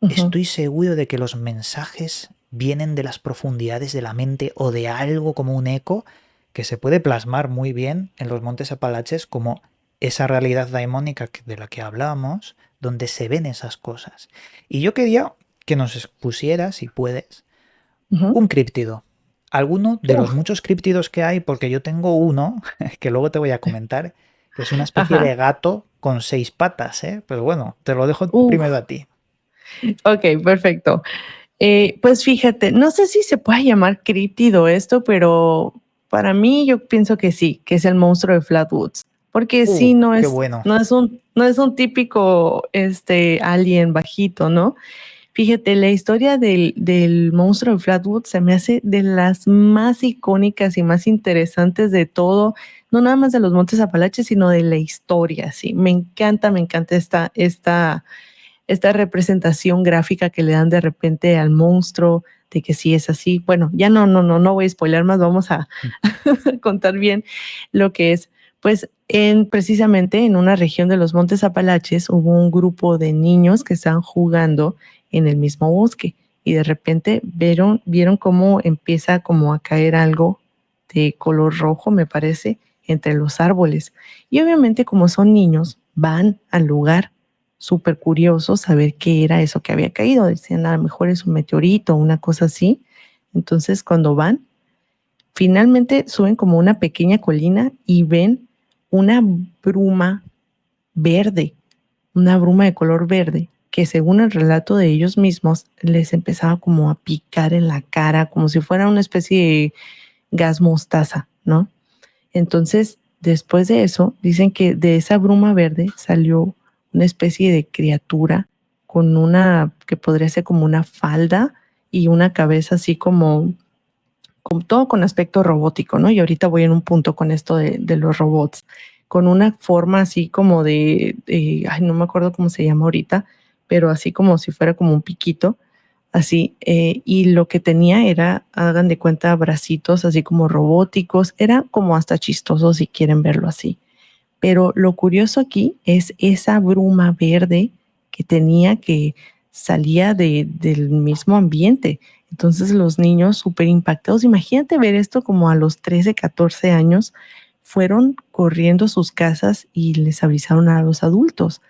Ujú. Estoy seguro de que los mensajes vienen de las profundidades de la mente o de algo como un eco que se puede plasmar muy bien en los Montes Apalaches como esa realidad daimónica de la que hablábamos, donde se ven esas cosas. Y yo quería que nos expusieras, si puedes, Ujú. un críptido. Alguno de los Uf, muchos críptidos que hay, porque yo tengo uno, que luego te voy a comentar, que es una especie ajá. de gato con 6 patas, ¿eh? Pero bueno, te lo dejo primero Uf. a ti. Ok, perfecto. Pues fíjate, no sé si se puede llamar críptido esto, pero para mí yo pienso que sí, que es el monstruo de Flatwoods, porque sí, no Qué es, bueno. no es un típico alien bajito, ¿no? Fíjate, la historia del monstruo de Flatwood se me hace de las más icónicas y más interesantes de todo, no nada más de los Montes Apalaches, sino de la historia, sí. Me encanta esta representación gráfica que le dan de repente al monstruo, de que sí es así. Bueno, ya no voy a spoiler más, vamos a contar bien lo que es. Pues precisamente en una región de los Montes Apalaches hubo un grupo de niños que estaban jugando en el mismo bosque y de repente vieron cómo empieza como a caer algo de color rojo, me parece, entre los árboles. Y obviamente como son niños, van al lugar súper curiosos a ver qué era eso que había caído. Decían, a lo mejor es un meteorito o una cosa así. Entonces, cuando van, finalmente suben como una pequeña colina y ven una bruma verde, una bruma de color verde, que según el relato de ellos mismos, les empezaba como a picar en la cara, como si fuera una especie de gas mostaza, ¿no? Entonces, después de eso, dicen que de esa bruma verde salió una especie de criatura con que podría ser como una falda y una cabeza así como, todo con aspecto robótico, ¿no? Y ahorita voy en un punto con esto de los robots, con una forma así como ay, no me acuerdo cómo se llama ahorita, pero así como si fuera como un piquito, así, y lo que tenía era, hagan de cuenta, bracitos así como robóticos, era como hasta chistoso si quieren verlo así. Pero lo curioso aquí es esa bruma verde que tenía que salía del mismo ambiente. Entonces los niños súper impactados, imagínate ver esto como a los 13, 14 años, fueron corriendo a sus casas y les avisaron a los adultos.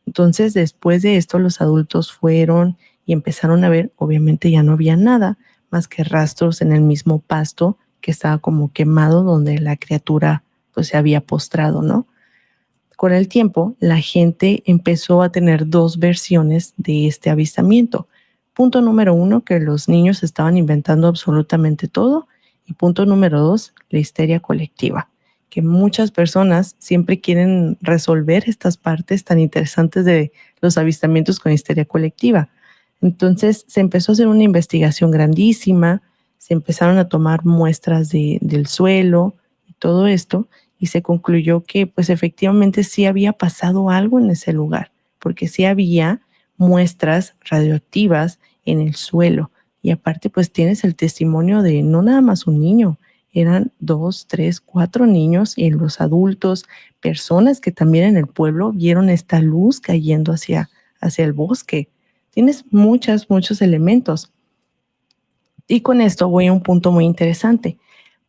Entonces después de esto los adultos fueron y empezaron a ver, obviamente ya no había nada más que rastros en el mismo pasto que estaba como quemado donde la criatura pues se había postrado, ¿no? Con el tiempo, la gente empezó a tener dos versiones de este avistamiento. Punto número uno, que los niños estaban inventando absolutamente todo. Y punto número dos, la histeria colectiva, que muchas personas siempre quieren resolver estas partes tan interesantes de los avistamientos con histeria colectiva. Entonces se empezó a hacer una investigación grandísima, se empezaron a tomar muestras del suelo y todo esto, y se concluyó que pues efectivamente sí había pasado algo en ese lugar, porque sí había muestras radioactivas en el suelo. Y aparte pues tienes el testimonio de no nada más un niño, eran 2, 3, 4 niños y los adultos, personas que también en el pueblo vieron esta luz cayendo hacia el bosque. Tienes muchos elementos. Y con esto voy a un punto muy interesante,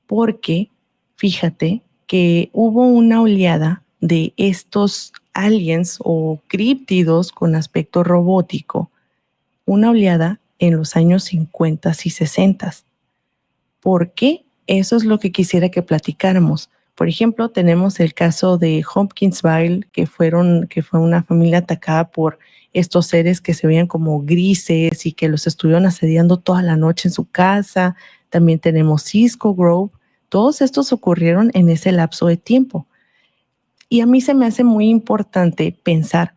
porque fíjate que hubo una oleada de estos aliens o críptidos con aspecto robótico, una oleada en los años 50 y 60. ¿Por qué? Eso es lo que quisiera que platicáramos. Por ejemplo, tenemos el caso de Hopkinsville, que fue una familia atacada por estos seres que se veían como grises y que los estuvieron asediando toda la noche en su casa. También tenemos Cisco Grove. Todos estos ocurrieron en ese lapso de tiempo. Y a mí se me hace muy importante pensar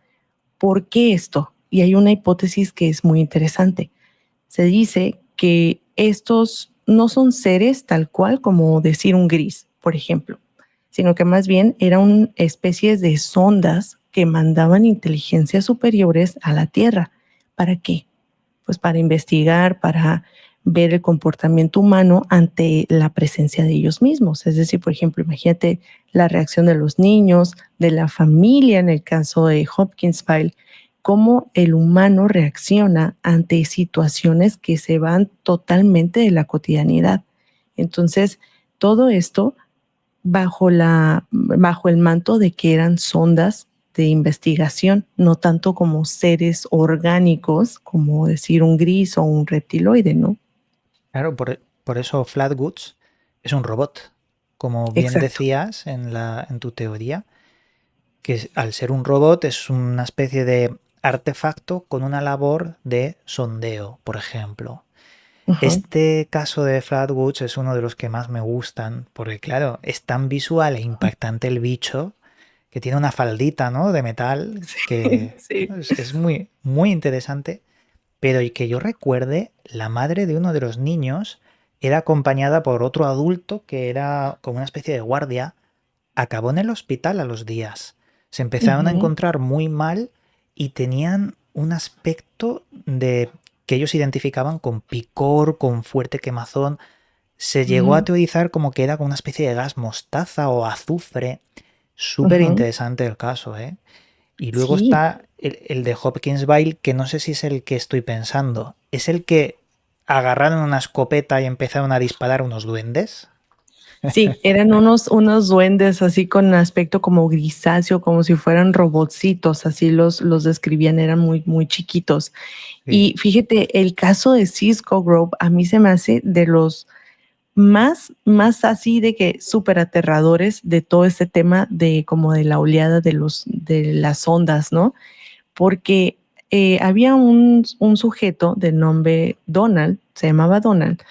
por qué esto. Y hay una hipótesis que es muy interesante. Se dice que estos no son seres tal cual como decir un gris, por ejemplo, sino que más bien eran especies de sondas que mandaban inteligencias superiores a la Tierra. ¿Para qué? Pues para investigar, para ver el comportamiento humano ante la presencia de ellos mismos. Es decir, por ejemplo, imagínate la reacción de los niños, de la familia en el caso de Hopkinsville, cómo el humano reacciona ante situaciones que se van totalmente de la cotidianidad. Entonces, todo esto bajo el manto de que eran sondas de investigación, no tanto como seres orgánicos, como decir un gris o un reptiloide, ¿no? Claro, por eso Flatwoods es un robot. Como bien Exacto. decías en tu teoría, que al ser un robot es una especie de artefacto con una labor de sondeo, por ejemplo. Ujú. Este caso de Flatwoods es uno de los que más me gustan, porque claro, es tan visual e impactante el bicho que tiene una faldita, ¿no? De metal Sí, que sí. es muy, muy interesante, pero y que yo recuerde, la madre de uno de los niños era acompañada por otro adulto que era como una especie de guardia, acabó en el hospital a los días. Se empezaron a Ujú, encontrar muy mal y tenían un aspecto de que ellos identificaban con picor, con fuerte quemazón. Se llegó a ujú, teorizar como que era como una especie de gas mostaza o azufre. Súper ujú. interesante el caso, ¿eh? Y luego Sí, está el de Hopkinsville, que no sé si es el que estoy pensando. ¿Es el que agarraron una escopeta y empezaron a disparar unos duendes? sí, eran unos duendes así con aspecto como grisáceo, como si fueran robotcitos, así los describían, eran muy chiquitos. Sí. Y fíjate, el caso de Cisco Grove a mí se me hace de los más así de que súper aterradores de todo este tema de como de la oleada de las ondas, ¿no? Porque había un sujeto de nombre Donald, se llamaba Donald,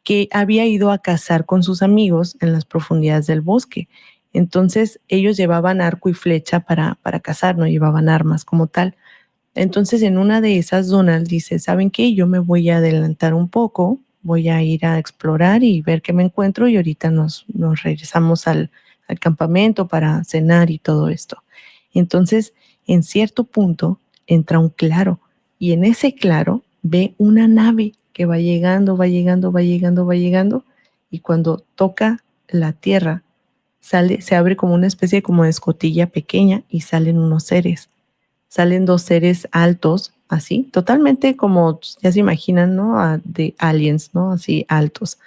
que había ido a cazar con sus amigos en las profundidades del bosque. Entonces ellos llevaban arco y flecha para cazar, no llevaban armas como tal. Entonces en una de esas Donald dice, ¿saben qué? Yo me voy a adelantar un poco, voy a ir a explorar y ver qué me encuentro y ahorita nos regresamos al campamento para cenar y todo esto. Entonces, en cierto punto, entra un claro y en ese claro ve una nave que va llegando, va llegando, va llegando, va llegando y cuando toca la tierra, se abre como una especie como de escotilla pequeña y salen unos seres. Salen dos seres altos, así, totalmente como ya se imaginan, ¿no? De aliens, ¿no? Así altos.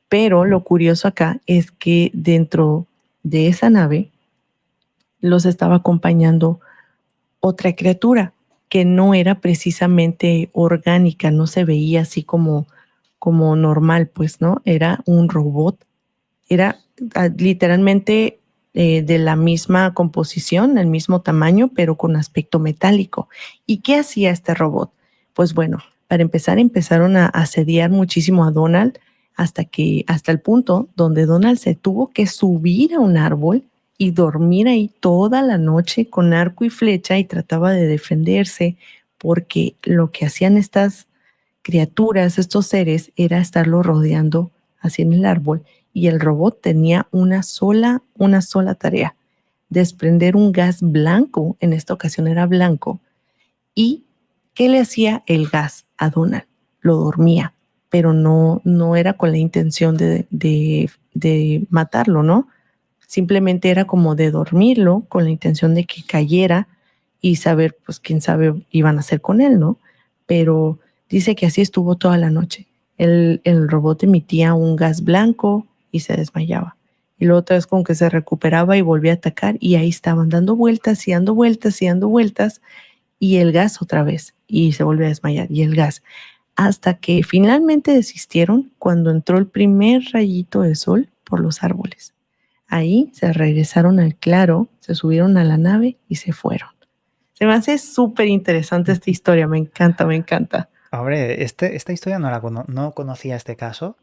Pero lo curioso acá es que dentro de esa nave los estaba acompañando otra criatura que no era precisamente orgánica, no se veía así como normal, pues, ¿no? Era un robot, era literalmente de la misma composición, el mismo tamaño, pero con aspecto metálico. ¿Y qué hacía este robot? Pues bueno, para empezar, empezaron a asediar muchísimo a Donald hasta el punto donde Donald se tuvo que subir a un árbol y dormir ahí toda la noche con arco y flecha y trataba de defenderse porque lo que hacían estas criaturas, estos seres, era estarlo rodeando así en el árbol y el robot tenía una sola tarea, desprender un gas blanco, en esta ocasión era blanco, y ¿qué le hacía el gas a Donald? Lo dormía, pero no era con la intención de matarlo, ¿no? Simplemente era como de dormirlo con la intención de que cayera y saber, pues quién sabe iban a hacer con él, ¿no? Pero dice que así estuvo toda la noche. El robot emitía un gas blanco y se desmayaba. Y luego otra vez como que se recuperaba y volvía a atacar y ahí estaban dando vueltas y dando vueltas y dando vueltas y el gas otra vez y se volvió a desmayar y el gas. Hasta que finalmente desistieron cuando entró el primer rayito de sol por los árboles. Ahí se regresaron al claro, se subieron a la nave y se fueron. Se me hace súper interesante esta historia, me encanta, me encanta. Hombre, esta historia no conocía este caso,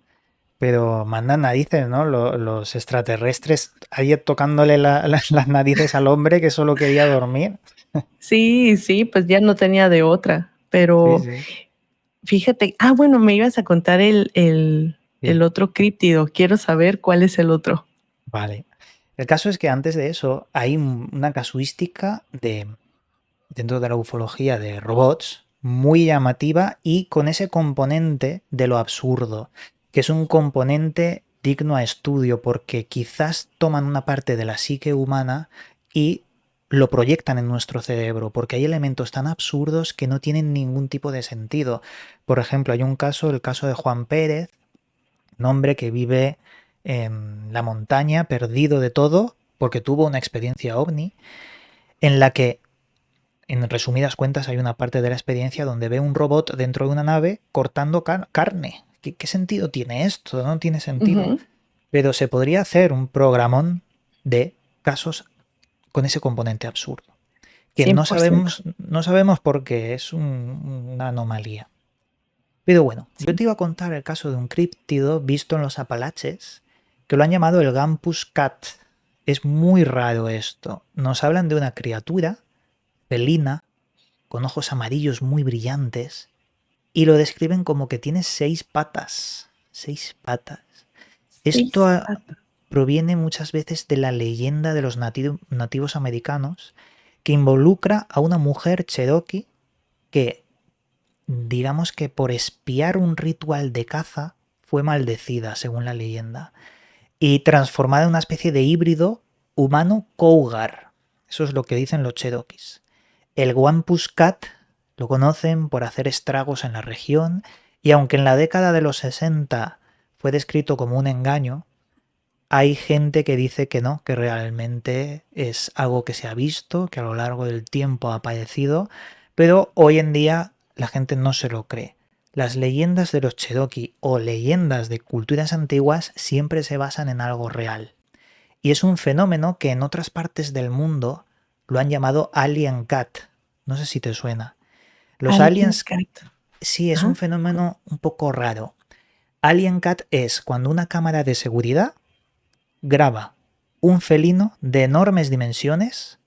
pero mandan narices, ¿no? Los extraterrestres ahí tocándole las narices al hombre que solo quería dormir. Sí, sí, pues ya no tenía de otra, Sí, pero sí. fíjate, bueno, me ibas a contar el Sí. otro críptido, quiero saber cuál es el otro. Vale. El caso es que antes de eso hay una casuística dentro de la ufología de robots muy llamativa y con ese componente de lo absurdo, que es un componente digno a estudio porque quizás toman una parte de la psique humana y lo proyectan en nuestro cerebro, porque hay elementos tan absurdos que no tienen ningún tipo de sentido. Por ejemplo, hay un caso, el caso de Juan Pérez, un hombre que vive en la montaña, perdido de todo, porque tuvo una experiencia ovni, en la que, en resumidas cuentas, hay una parte de la experiencia donde ve un robot dentro de una nave cortando carne. ¿Qué sentido tiene esto? No tiene sentido. Ujú. Pero se podría hacer un programón de casos con ese componente absurdo, que 100%. no sabemos por qué, es una anomalía. Pero bueno, yo Sí. te iba a contar el caso de un críptido visto en los Apalaches, que lo han llamado el Gampus Cat. Es muy raro esto. Nos hablan de una criatura felina, con ojos amarillos muy brillantes, y lo describen como que tiene 6 patas. 6 patas. Esto Seis patas. proviene muchas veces de la leyenda de los nativos americanos, que involucra a una mujer cherokee que, digamos que por espiar un ritual de caza, fue maldecida, según la leyenda, y transformada en una especie de híbrido humano cougar. Eso es lo que dicen los cherokees. El Wampus Cat lo conocen por hacer estragos en la región y aunque en la década de los 60 fue descrito como un engaño, hay gente que dice que no, que realmente es algo que se ha visto, que a lo largo del tiempo ha aparecido, pero hoy en día la gente no se lo cree. Las leyendas de los Cherokee o leyendas de culturas antiguas siempre se basan en algo real. Y es un fenómeno que en otras partes del mundo lo han llamado Alien Cat. No sé si te suena. Los Alien aliens, Cat. sí, es un Ajá. fenómeno un poco raro. Alien Cat es cuando una cámara de seguridad graba un felino de enormes dimensiones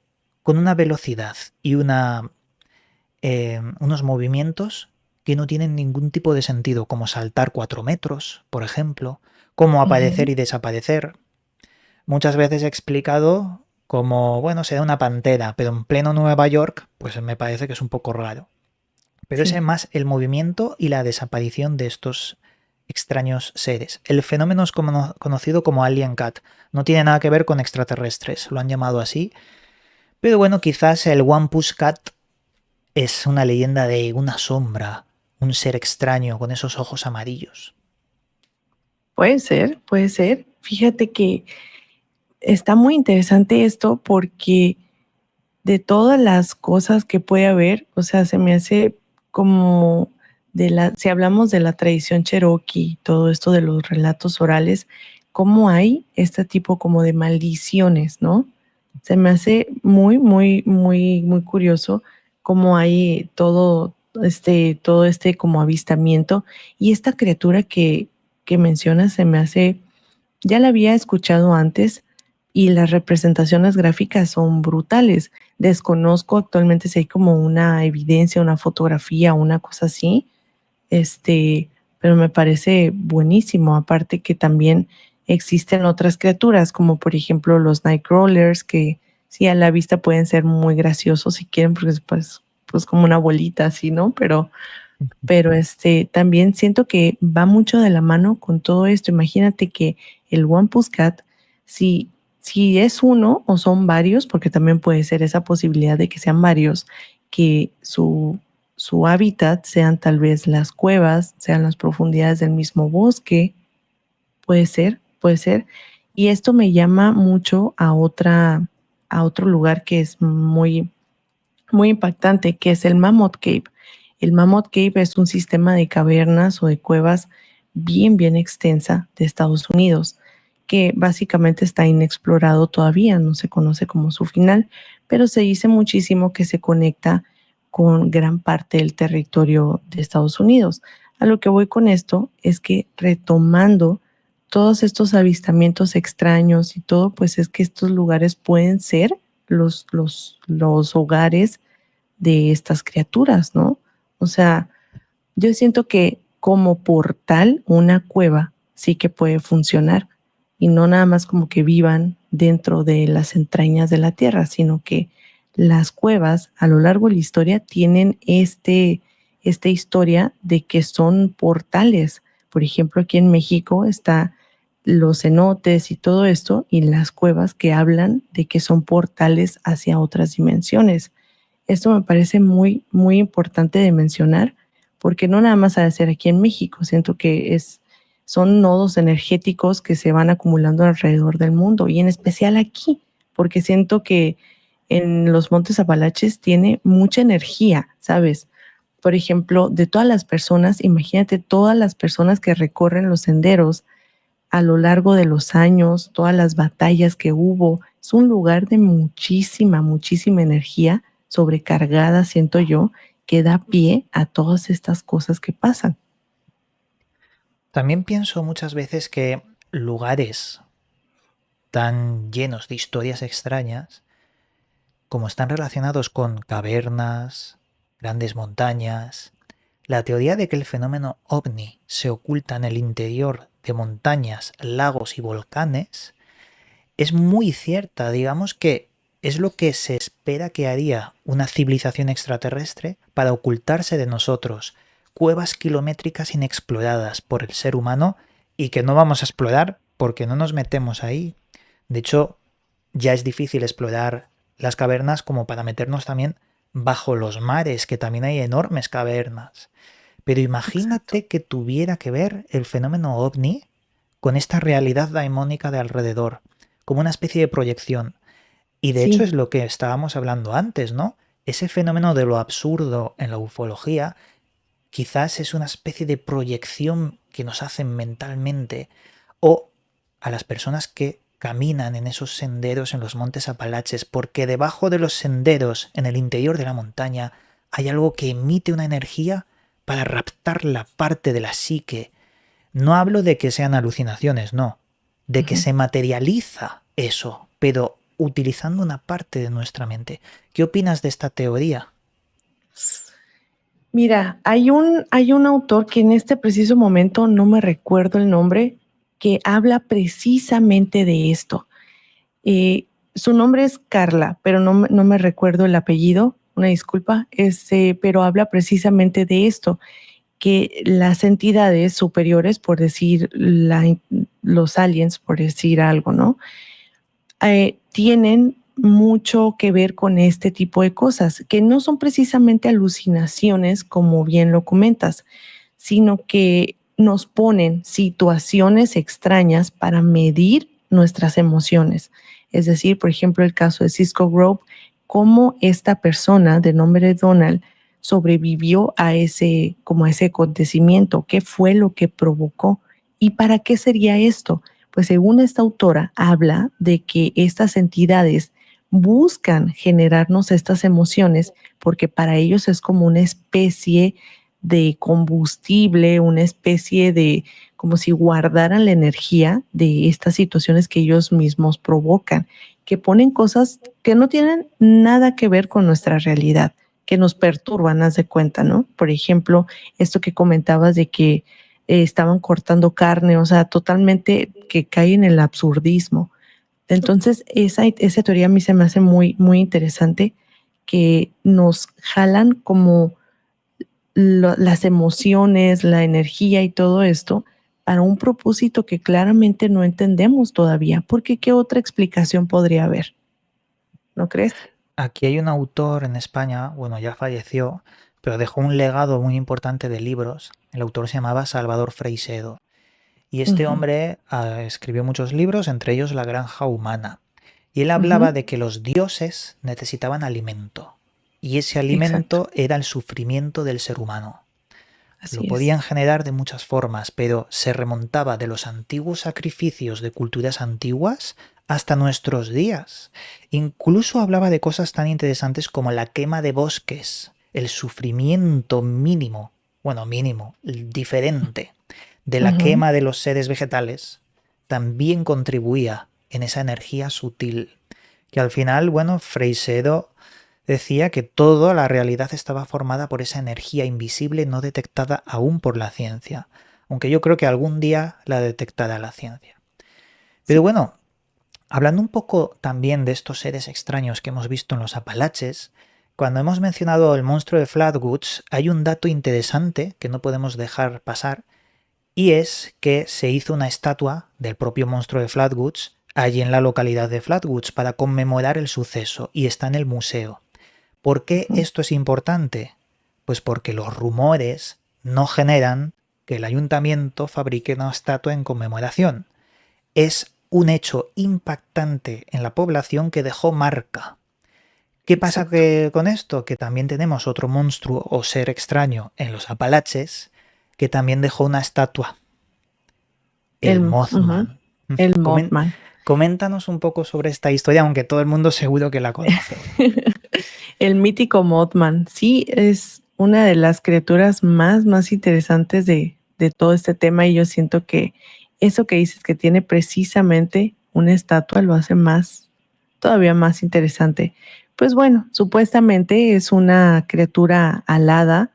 con una velocidad y unos movimientos que no tienen ningún tipo de sentido, como saltar 4 metros, por ejemplo, cómo aparecer Ujú. y desaparecer. Muchas veces he explicado como, bueno, se da una pantera, pero en pleno Nueva York, pues me parece que es un poco raro. Pero es Sí, más el movimiento y la desaparición de estos extraños seres. El fenómeno es conocido como Alien Cat. No tiene nada que ver con extraterrestres, lo han llamado así. Pero bueno, quizás el One Push Cat es una leyenda de una sombra, un ser extraño con esos ojos amarillos. puede ser, puede ser. Fíjate que está muy interesante esto porque de todas las cosas que puede haber, o sea, se me hace como si hablamos de la tradición cherokee, todo esto de los relatos orales, cómo hay este tipo como de maldiciones, ¿no? Se me hace muy, muy, muy, muy curioso cómo hay todo este como avistamiento y esta criatura que mencionas se me hace, ya la había escuchado antes y las representaciones gráficas son brutales. Desconozco actualmente si hay como una evidencia, una fotografía, una cosa así, este, pero me parece buenísimo. Aparte que también existen otras criaturas, como por ejemplo los Nightcrawlers, que sí a la vista pueden ser muy graciosos si quieren, porque es pues como una bolita así, ¿no? Pero también siento que va mucho de la mano con todo esto. Imagínate que el One Puss Cat, si, si es uno o son varios, porque también puede ser esa posibilidad de que sean varios, que su hábitat sean tal vez las cuevas, sean las profundidades del mismo bosque, puede ser, puede ser. Y esto me llama mucho a otro lugar que es muy muy impactante, que es el Mammoth Cave. El Mammoth Cave es un sistema de cavernas o de cuevas bien, bien extensa de Estados Unidos, que básicamente está inexplorado todavía, no se conoce como su final, pero se dice muchísimo que se conecta con gran parte del territorio de Estados Unidos. A lo que voy con esto es que retomando todos estos avistamientos extraños y todo, pues es que estos lugares pueden ser los hogares de estas criaturas, ¿no? O sea, yo siento que como portal, una cueva sí que puede funcionar y no nada más como que vivan dentro de las entrañas de la tierra, sino que las cuevas a lo largo de la historia tienen esta historia de que son portales. Por ejemplo, aquí en México está los cenotes y todo esto y las cuevas que hablan de que son portales hacia otras dimensiones. Esto me parece muy, muy importante de mencionar, porque no nada más ha de ser aquí en México, siento que son nodos energéticos que se van acumulando alrededor del mundo y en especial aquí, porque siento que en los Montes Apalaches tiene mucha energía, ¿sabes? Por ejemplo, de todas las personas, imagínate todas las personas que recorren los senderos a lo largo de los años, todas las batallas que hubo. Es un lugar de muchísima, muchísima energía sobrecargada, siento yo, que da pie a todas estas cosas que pasan. También pienso muchas veces que lugares tan llenos de historias extrañas, como están relacionados con cavernas, grandes montañas, la teoría de que el fenómeno ovni se oculta en el interior de montañas, lagos y volcanes es muy cierta. Digamos que es lo que se espera que haría una civilización extraterrestre para ocultarse de nosotros. Cuevas kilométricas inexploradas por el ser humano y que no vamos a explorar porque no nos metemos ahí. De hecho, ya es difícil explorar las cavernas como para meternos también bajo los mares, que también hay enormes cavernas. Pero Exacto. imagínate que tuviera que ver el fenómeno ovni con esta realidad daimónica de alrededor, como una especie de proyección. Y de hecho Sí, es lo que estábamos hablando antes, ¿no? Ese fenómeno de lo absurdo en la ufología quizás es una especie de proyección que nos hacen mentalmente o a las personas que caminan en esos senderos en los montes Apalaches, porque debajo de los senderos, en el interior de la montaña, hay algo que emite una energía para raptar la parte de la psique. No hablo de que sean alucinaciones, no, de que ujú. se materializa eso, pero utilizando una parte de nuestra mente. ¿Qué opinas de esta teoría? Mira, hay un autor que en este preciso momento no me recuerdo el nombre, que habla precisamente de esto. Su nombre es Carla, pero no me recuerdo el apellido, una disculpa, pero habla precisamente de esto, que las entidades superiores, por decir los aliens, por decir algo, ¿no? Tienen mucho que ver con este tipo de cosas, que no son precisamente alucinaciones, como bien lo comentas, sino que nos ponen situaciones extrañas para medir nuestras emociones. Es decir, por ejemplo, el caso de Cisco Grove, cómo esta persona de nombre Donald sobrevivió como a ese acontecimiento, qué fue lo que provocó y para qué sería esto. Pues según esta autora, habla de que estas entidades buscan generarnos estas emociones porque para ellos es como una especie de combustible, una especie de, como si guardaran la energía de estas situaciones que ellos mismos provocan, que ponen cosas que no tienen nada que ver con nuestra realidad, que nos perturban, haz de cuenta, ¿no? Por ejemplo, esto que comentabas de que estaban cortando carne, o sea, totalmente que cae en el absurdismo. Entonces, esa teoría a mí se me hace muy, muy interesante, que nos jalan como las emociones, la energía y todo esto para un propósito que claramente no entendemos todavía, porque ¿qué otra explicación podría haber? ¿No crees? Aquí hay un autor en España, bueno, ya falleció, pero dejó un legado muy importante de libros. El autor se llamaba Salvador Freixedo. Y este Ujú, hombre escribió muchos libros, entre ellos La Granja Humana. Y él ujú, hablaba de que los dioses necesitaban alimento. Y ese exacto, alimento era el sufrimiento del ser humano. Lo así es. podían generar de muchas formas, pero se remontaba de los antiguos sacrificios de culturas antiguas hasta nuestros días. Incluso hablaba de cosas tan interesantes como la quema de bosques, el sufrimiento mínimo, bueno, mínimo, diferente, de la Ujú, quema de los seres vegetales, también contribuía en esa energía sutil, que al final, bueno, Freixedo decía que toda la realidad estaba formada por esa energía invisible no detectada aún por la ciencia, aunque yo creo que algún día la detectará la ciencia. Pero sí. bueno, hablando un poco también de estos seres extraños que hemos visto en los Apalaches, cuando hemos mencionado el monstruo de Flatwoods, hay un dato interesante que no podemos dejar pasar, y es que se hizo una estatua del propio monstruo de Flatwoods allí en la localidad de Flatwoods para conmemorar el suceso, y está en el museo. ¿Por qué Ujú, esto es importante? Pues porque los rumores no generan que el ayuntamiento fabrique una estatua en conmemoración. Es un hecho impactante en la población que dejó marca. ¿Qué pasa exacto. con esto? Que también tenemos otro monstruo o ser extraño en los Apalaches que también dejó una estatua, el Ujú, Mothman. el Mothman. Coméntanos un poco sobre esta historia, aunque todo el mundo seguro que la conoce. El mítico Mothman, sí, es una de las criaturas más interesantes de todo este tema y yo siento que eso que dices que tiene precisamente una estatua lo hace todavía más interesante. Pues bueno, supuestamente es una criatura alada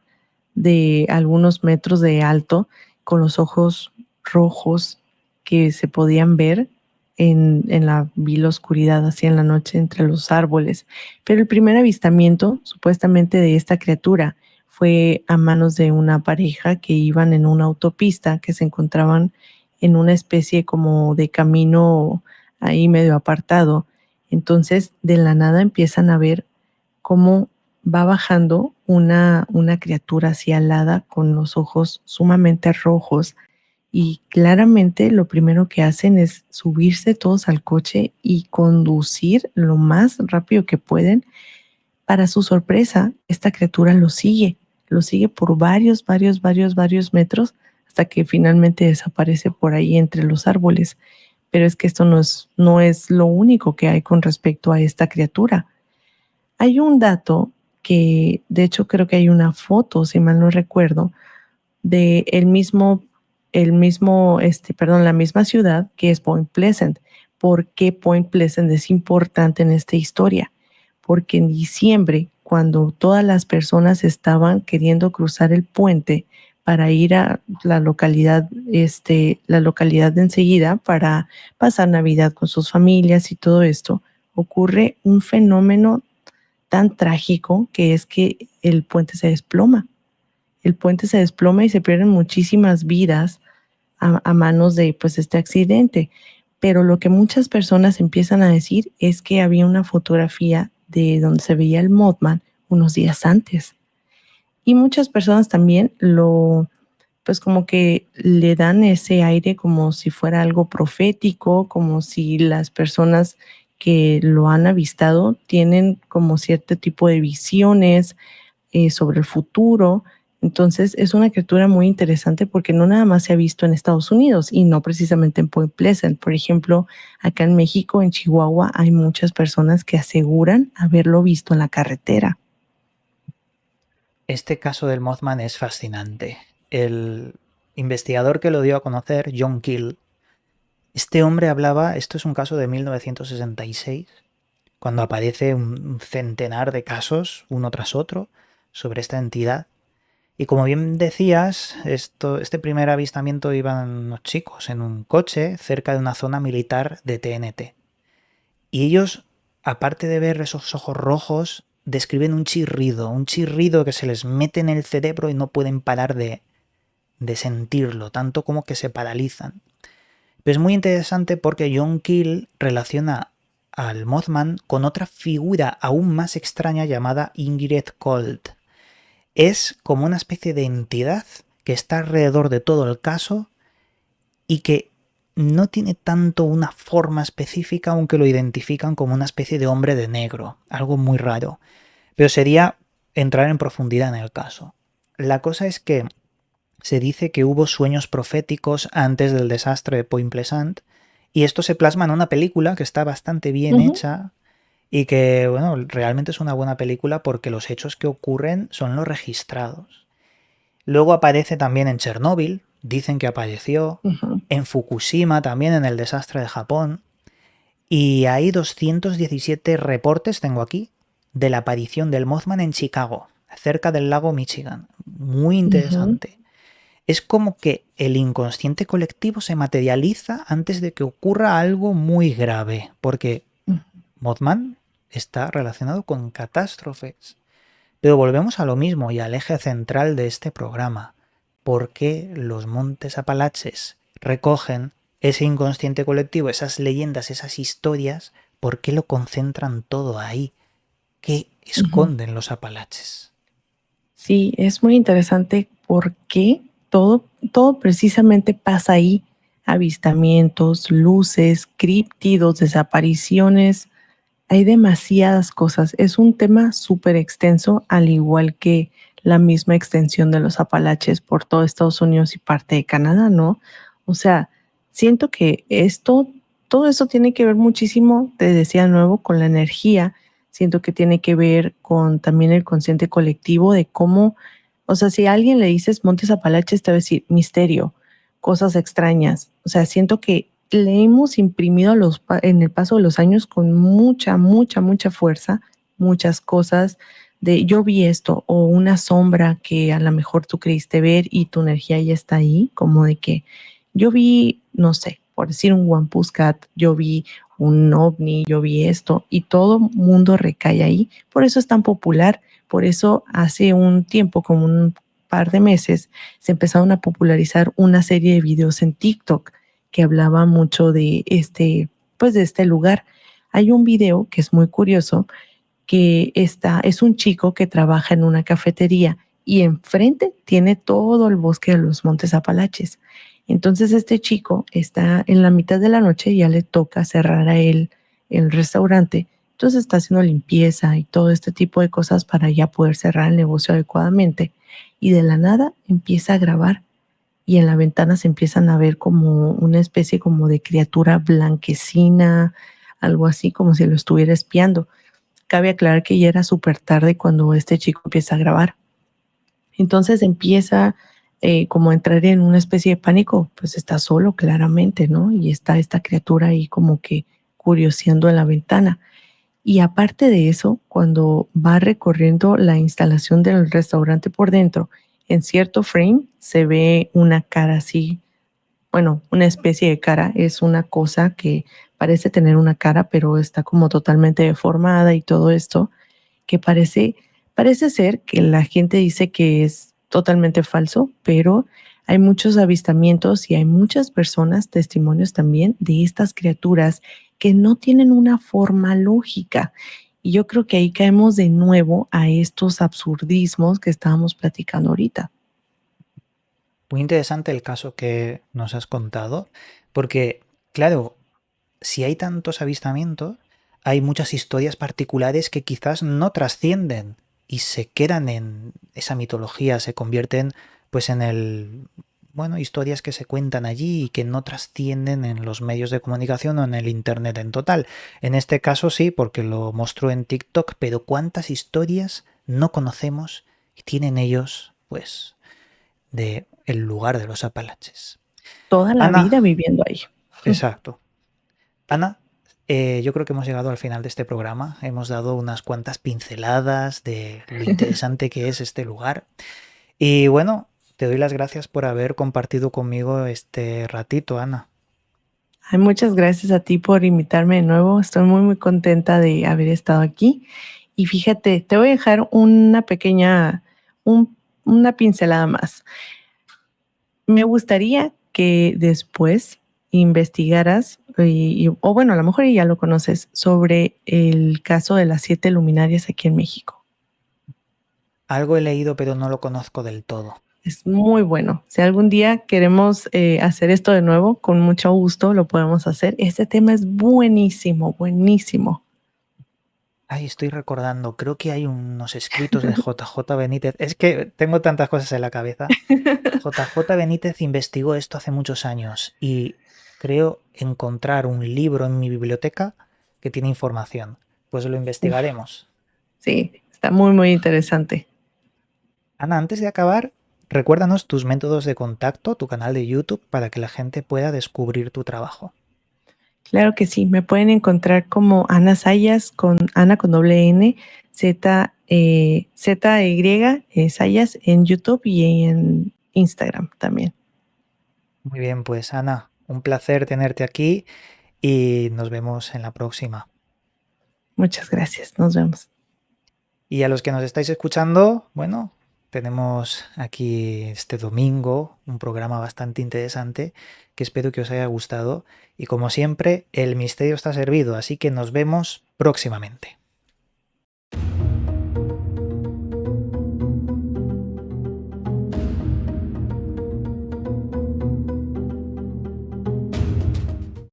de algunos metros de alto, con los ojos rojos que se podían ver en la vil oscuridad, así en la noche entre los árboles. Pero el primer avistamiento, supuestamente, de esta criatura fue a manos de una pareja que iban en una autopista, que se encontraban en una especie como de camino ahí medio apartado. Entonces, de la nada empiezan a ver cómo va bajando una criatura así alada con los ojos sumamente rojos y claramente lo primero que hacen es subirse todos al coche y conducir lo más rápido que pueden. Para su sorpresa, esta criatura lo sigue por varios metros hasta que finalmente desaparece por ahí entre los árboles. Pero es que esto no es lo único que hay con respecto a esta criatura. Hay un dato que, de hecho, creo que hay una foto, si mal no recuerdo, de perdón, la misma ciudad que es Point Pleasant. ¿Por qué Point Pleasant es importante en esta historia? Porque en diciembre, cuando todas las personas estaban queriendo cruzar el puente para ir a la localidad de enseguida para pasar Navidad con sus familias y todo esto, ocurre un fenómeno tan trágico que es que el puente se desploma. El puente se desploma y se pierden muchísimas vidas a manos de pues este accidente. Pero lo que muchas personas empiezan a decir es que había una fotografía de donde se veía el Mothman unos días antes. Y muchas personas también pues como que le dan ese aire como si fuera algo profético, como si las personas que lo han avistado tienen como cierto tipo de visiones sobre el futuro. Entonces es una criatura muy interesante porque no nada más se ha visto en Estados Unidos y no precisamente en Point Pleasant. Por ejemplo, acá en México, en Chihuahua, hay muchas personas que aseguran haberlo visto en la carretera. Este caso del Mothman es fascinante. El investigador que lo dio a conocer, John Keel, este hombre hablaba, esto es un caso de 1966, cuando aparece un centenar de casos, uno tras otro, sobre esta entidad. Y como bien decías, este primer avistamiento iban unos chicos en un coche cerca de una zona militar de TNT. Y ellos, aparte de ver esos ojos rojos, describen un chirrido que se les mete en el cerebro y no pueden parar de sentirlo, tanto como que se paralizan. Pero es muy interesante porque John Keel relaciona al Mothman con otra figura aún más extraña llamada Ingrid Cold. Es como una especie de entidad que está alrededor de todo el caso y que no tiene tanto una forma específica, aunque lo identifican como una especie de hombre de negro, algo muy raro. Pero sería entrar en profundidad en el caso. La cosa es que se dice que hubo sueños proféticos antes del desastre de Point Pleasant y esto se plasma en una película que está bastante bien hecha y que, bueno, realmente es una buena película porque los hechos que ocurren son los registrados. Luego aparece también en Chernóbil, dicen que apareció, en Fukushima también, en el desastre de Japón, y hay 217 reportes, tengo aquí, de la aparición del Mothman en Chicago, cerca del lago Michigan. Muy interesante. Es como que el inconsciente colectivo se materializa antes de que ocurra algo muy grave, porque Mothman está relacionado con catástrofes. Pero volvemos a lo mismo y al eje central de este programa. ¿Por qué los montes Apalaches recogen ese inconsciente colectivo, esas leyendas, esas historias? ¿Por qué lo concentran todo ahí? ¿Qué esconden los Apalaches? Sí, es muy interesante porque todo precisamente pasa ahí. Avistamientos, luces, críptidos, desapariciones. Hay demasiadas cosas. Es un tema súper extenso, al igual que la misma extensión de los Apalaches por todo Estados Unidos y parte de Canadá, ¿no? O sea, siento que todo eso tiene que ver muchísimo, te decía de nuevo, con la energía. Siento que tiene que ver con también el consciente colectivo de cómo, o sea, si a alguien le dices Montes Apalaches, te va a decir misterio, cosas extrañas. O sea, siento que le hemos imprimido en el paso de los años con mucha fuerza, muchas cosas de yo vi esto o una sombra que a lo mejor tú creíste ver y tu energía ya está ahí, como de que yo vi, no sé, por decir un Wampuscat, yo vi un ovni, yo vi esto y todo mundo recae ahí. Por eso es tan popular, por eso hace un tiempo, como un par de meses, se empezaron a popularizar una serie de videos en TikTok que hablaba mucho de pues de este lugar. Hay un video que es muy curioso, que es un chico que trabaja en una cafetería y enfrente tiene todo el bosque de los Montes Apalaches. Entonces este chico está en la mitad de la noche y ya le toca cerrar a él el restaurante. Entonces está haciendo limpieza y todo este tipo de cosas para ya poder cerrar el negocio adecuadamente. Y de la nada empieza a grabar y en la ventana se empiezan a ver como una especie como de criatura blanquecina, algo así como si lo estuviera espiando. Cabe aclarar que ya era súper tarde cuando este chico empieza a grabar. Entonces empieza como a entrar en una especie de pánico, pues está solo claramente, ¿no? Y está esta criatura ahí como que curioseando en la ventana. Y aparte de eso, cuando va recorriendo la instalación del restaurante por dentro, en cierto frame se ve una cara así, bueno, una especie de cara, es una cosa que parece tener una cara, pero está como totalmente deformada y todo esto, que parece ser que la gente dice que es totalmente falso, pero hay muchos avistamientos y hay muchas personas, testimonios también de estas criaturas que no tienen una forma lógica. Y yo creo que ahí caemos de nuevo a estos absurdismos que estábamos platicando ahorita. Muy interesante el caso que nos has contado, porque, claro, si hay tantos avistamientos, hay muchas historias particulares que quizás no trascienden y se quedan en esa mitología, se convierten pues en bueno, historias que se cuentan allí y que no trascienden en los medios de comunicación o en el internet en total. En este caso sí, porque lo mostró en TikTok, pero ¿cuántas historias no conocemos y tienen ellos pues de el lugar de los Apalaches? Toda la Ana, vida viviendo ahí. exacto. Ana, yo creo que hemos llegado al final de este programa. Hemos dado unas cuantas pinceladas de lo interesante que es este lugar. Y bueno, te doy las gracias por haber compartido conmigo este ratito, Ana. Ay, muchas gracias a ti por invitarme de nuevo. Estoy muy, muy contenta de haber estado aquí. Y fíjate, te voy a dejar una pincelada más. Me gustaría que después investigaras, o bueno, a lo mejor ya lo conoces, sobre el caso de las 7 luminarias aquí en México. Algo he leído, pero no lo conozco del todo. Es muy bueno. Si algún día queremos hacer esto de nuevo, con mucho gusto lo podemos hacer. Este tema es buenísimo, buenísimo. Ay, estoy recordando, creo que hay unos escritos de JJ Benítez. Es que tengo tantas cosas en la cabeza. JJ Benítez investigó esto hace muchos años y creo encontrar un libro en mi biblioteca que tiene información. Pues lo Uf, investigaremos. sí, está muy, muy interesante. Ana, antes de acabar, recuérdanos tus métodos de contacto, tu canal de YouTube, para que la gente pueda descubrir tu trabajo. Claro que sí, me pueden encontrar como Ana Sayas, con Ana con doble N, Sayas en YouTube y en Instagram también. Muy bien, pues Ana, un placer tenerte aquí y nos vemos en la próxima. Muchas gracias, nos vemos. Y a los que nos estáis escuchando, bueno, tenemos aquí este domingo un programa bastante interesante que espero que os haya gustado y como siempre, el misterio está servido, así que nos vemos próximamente.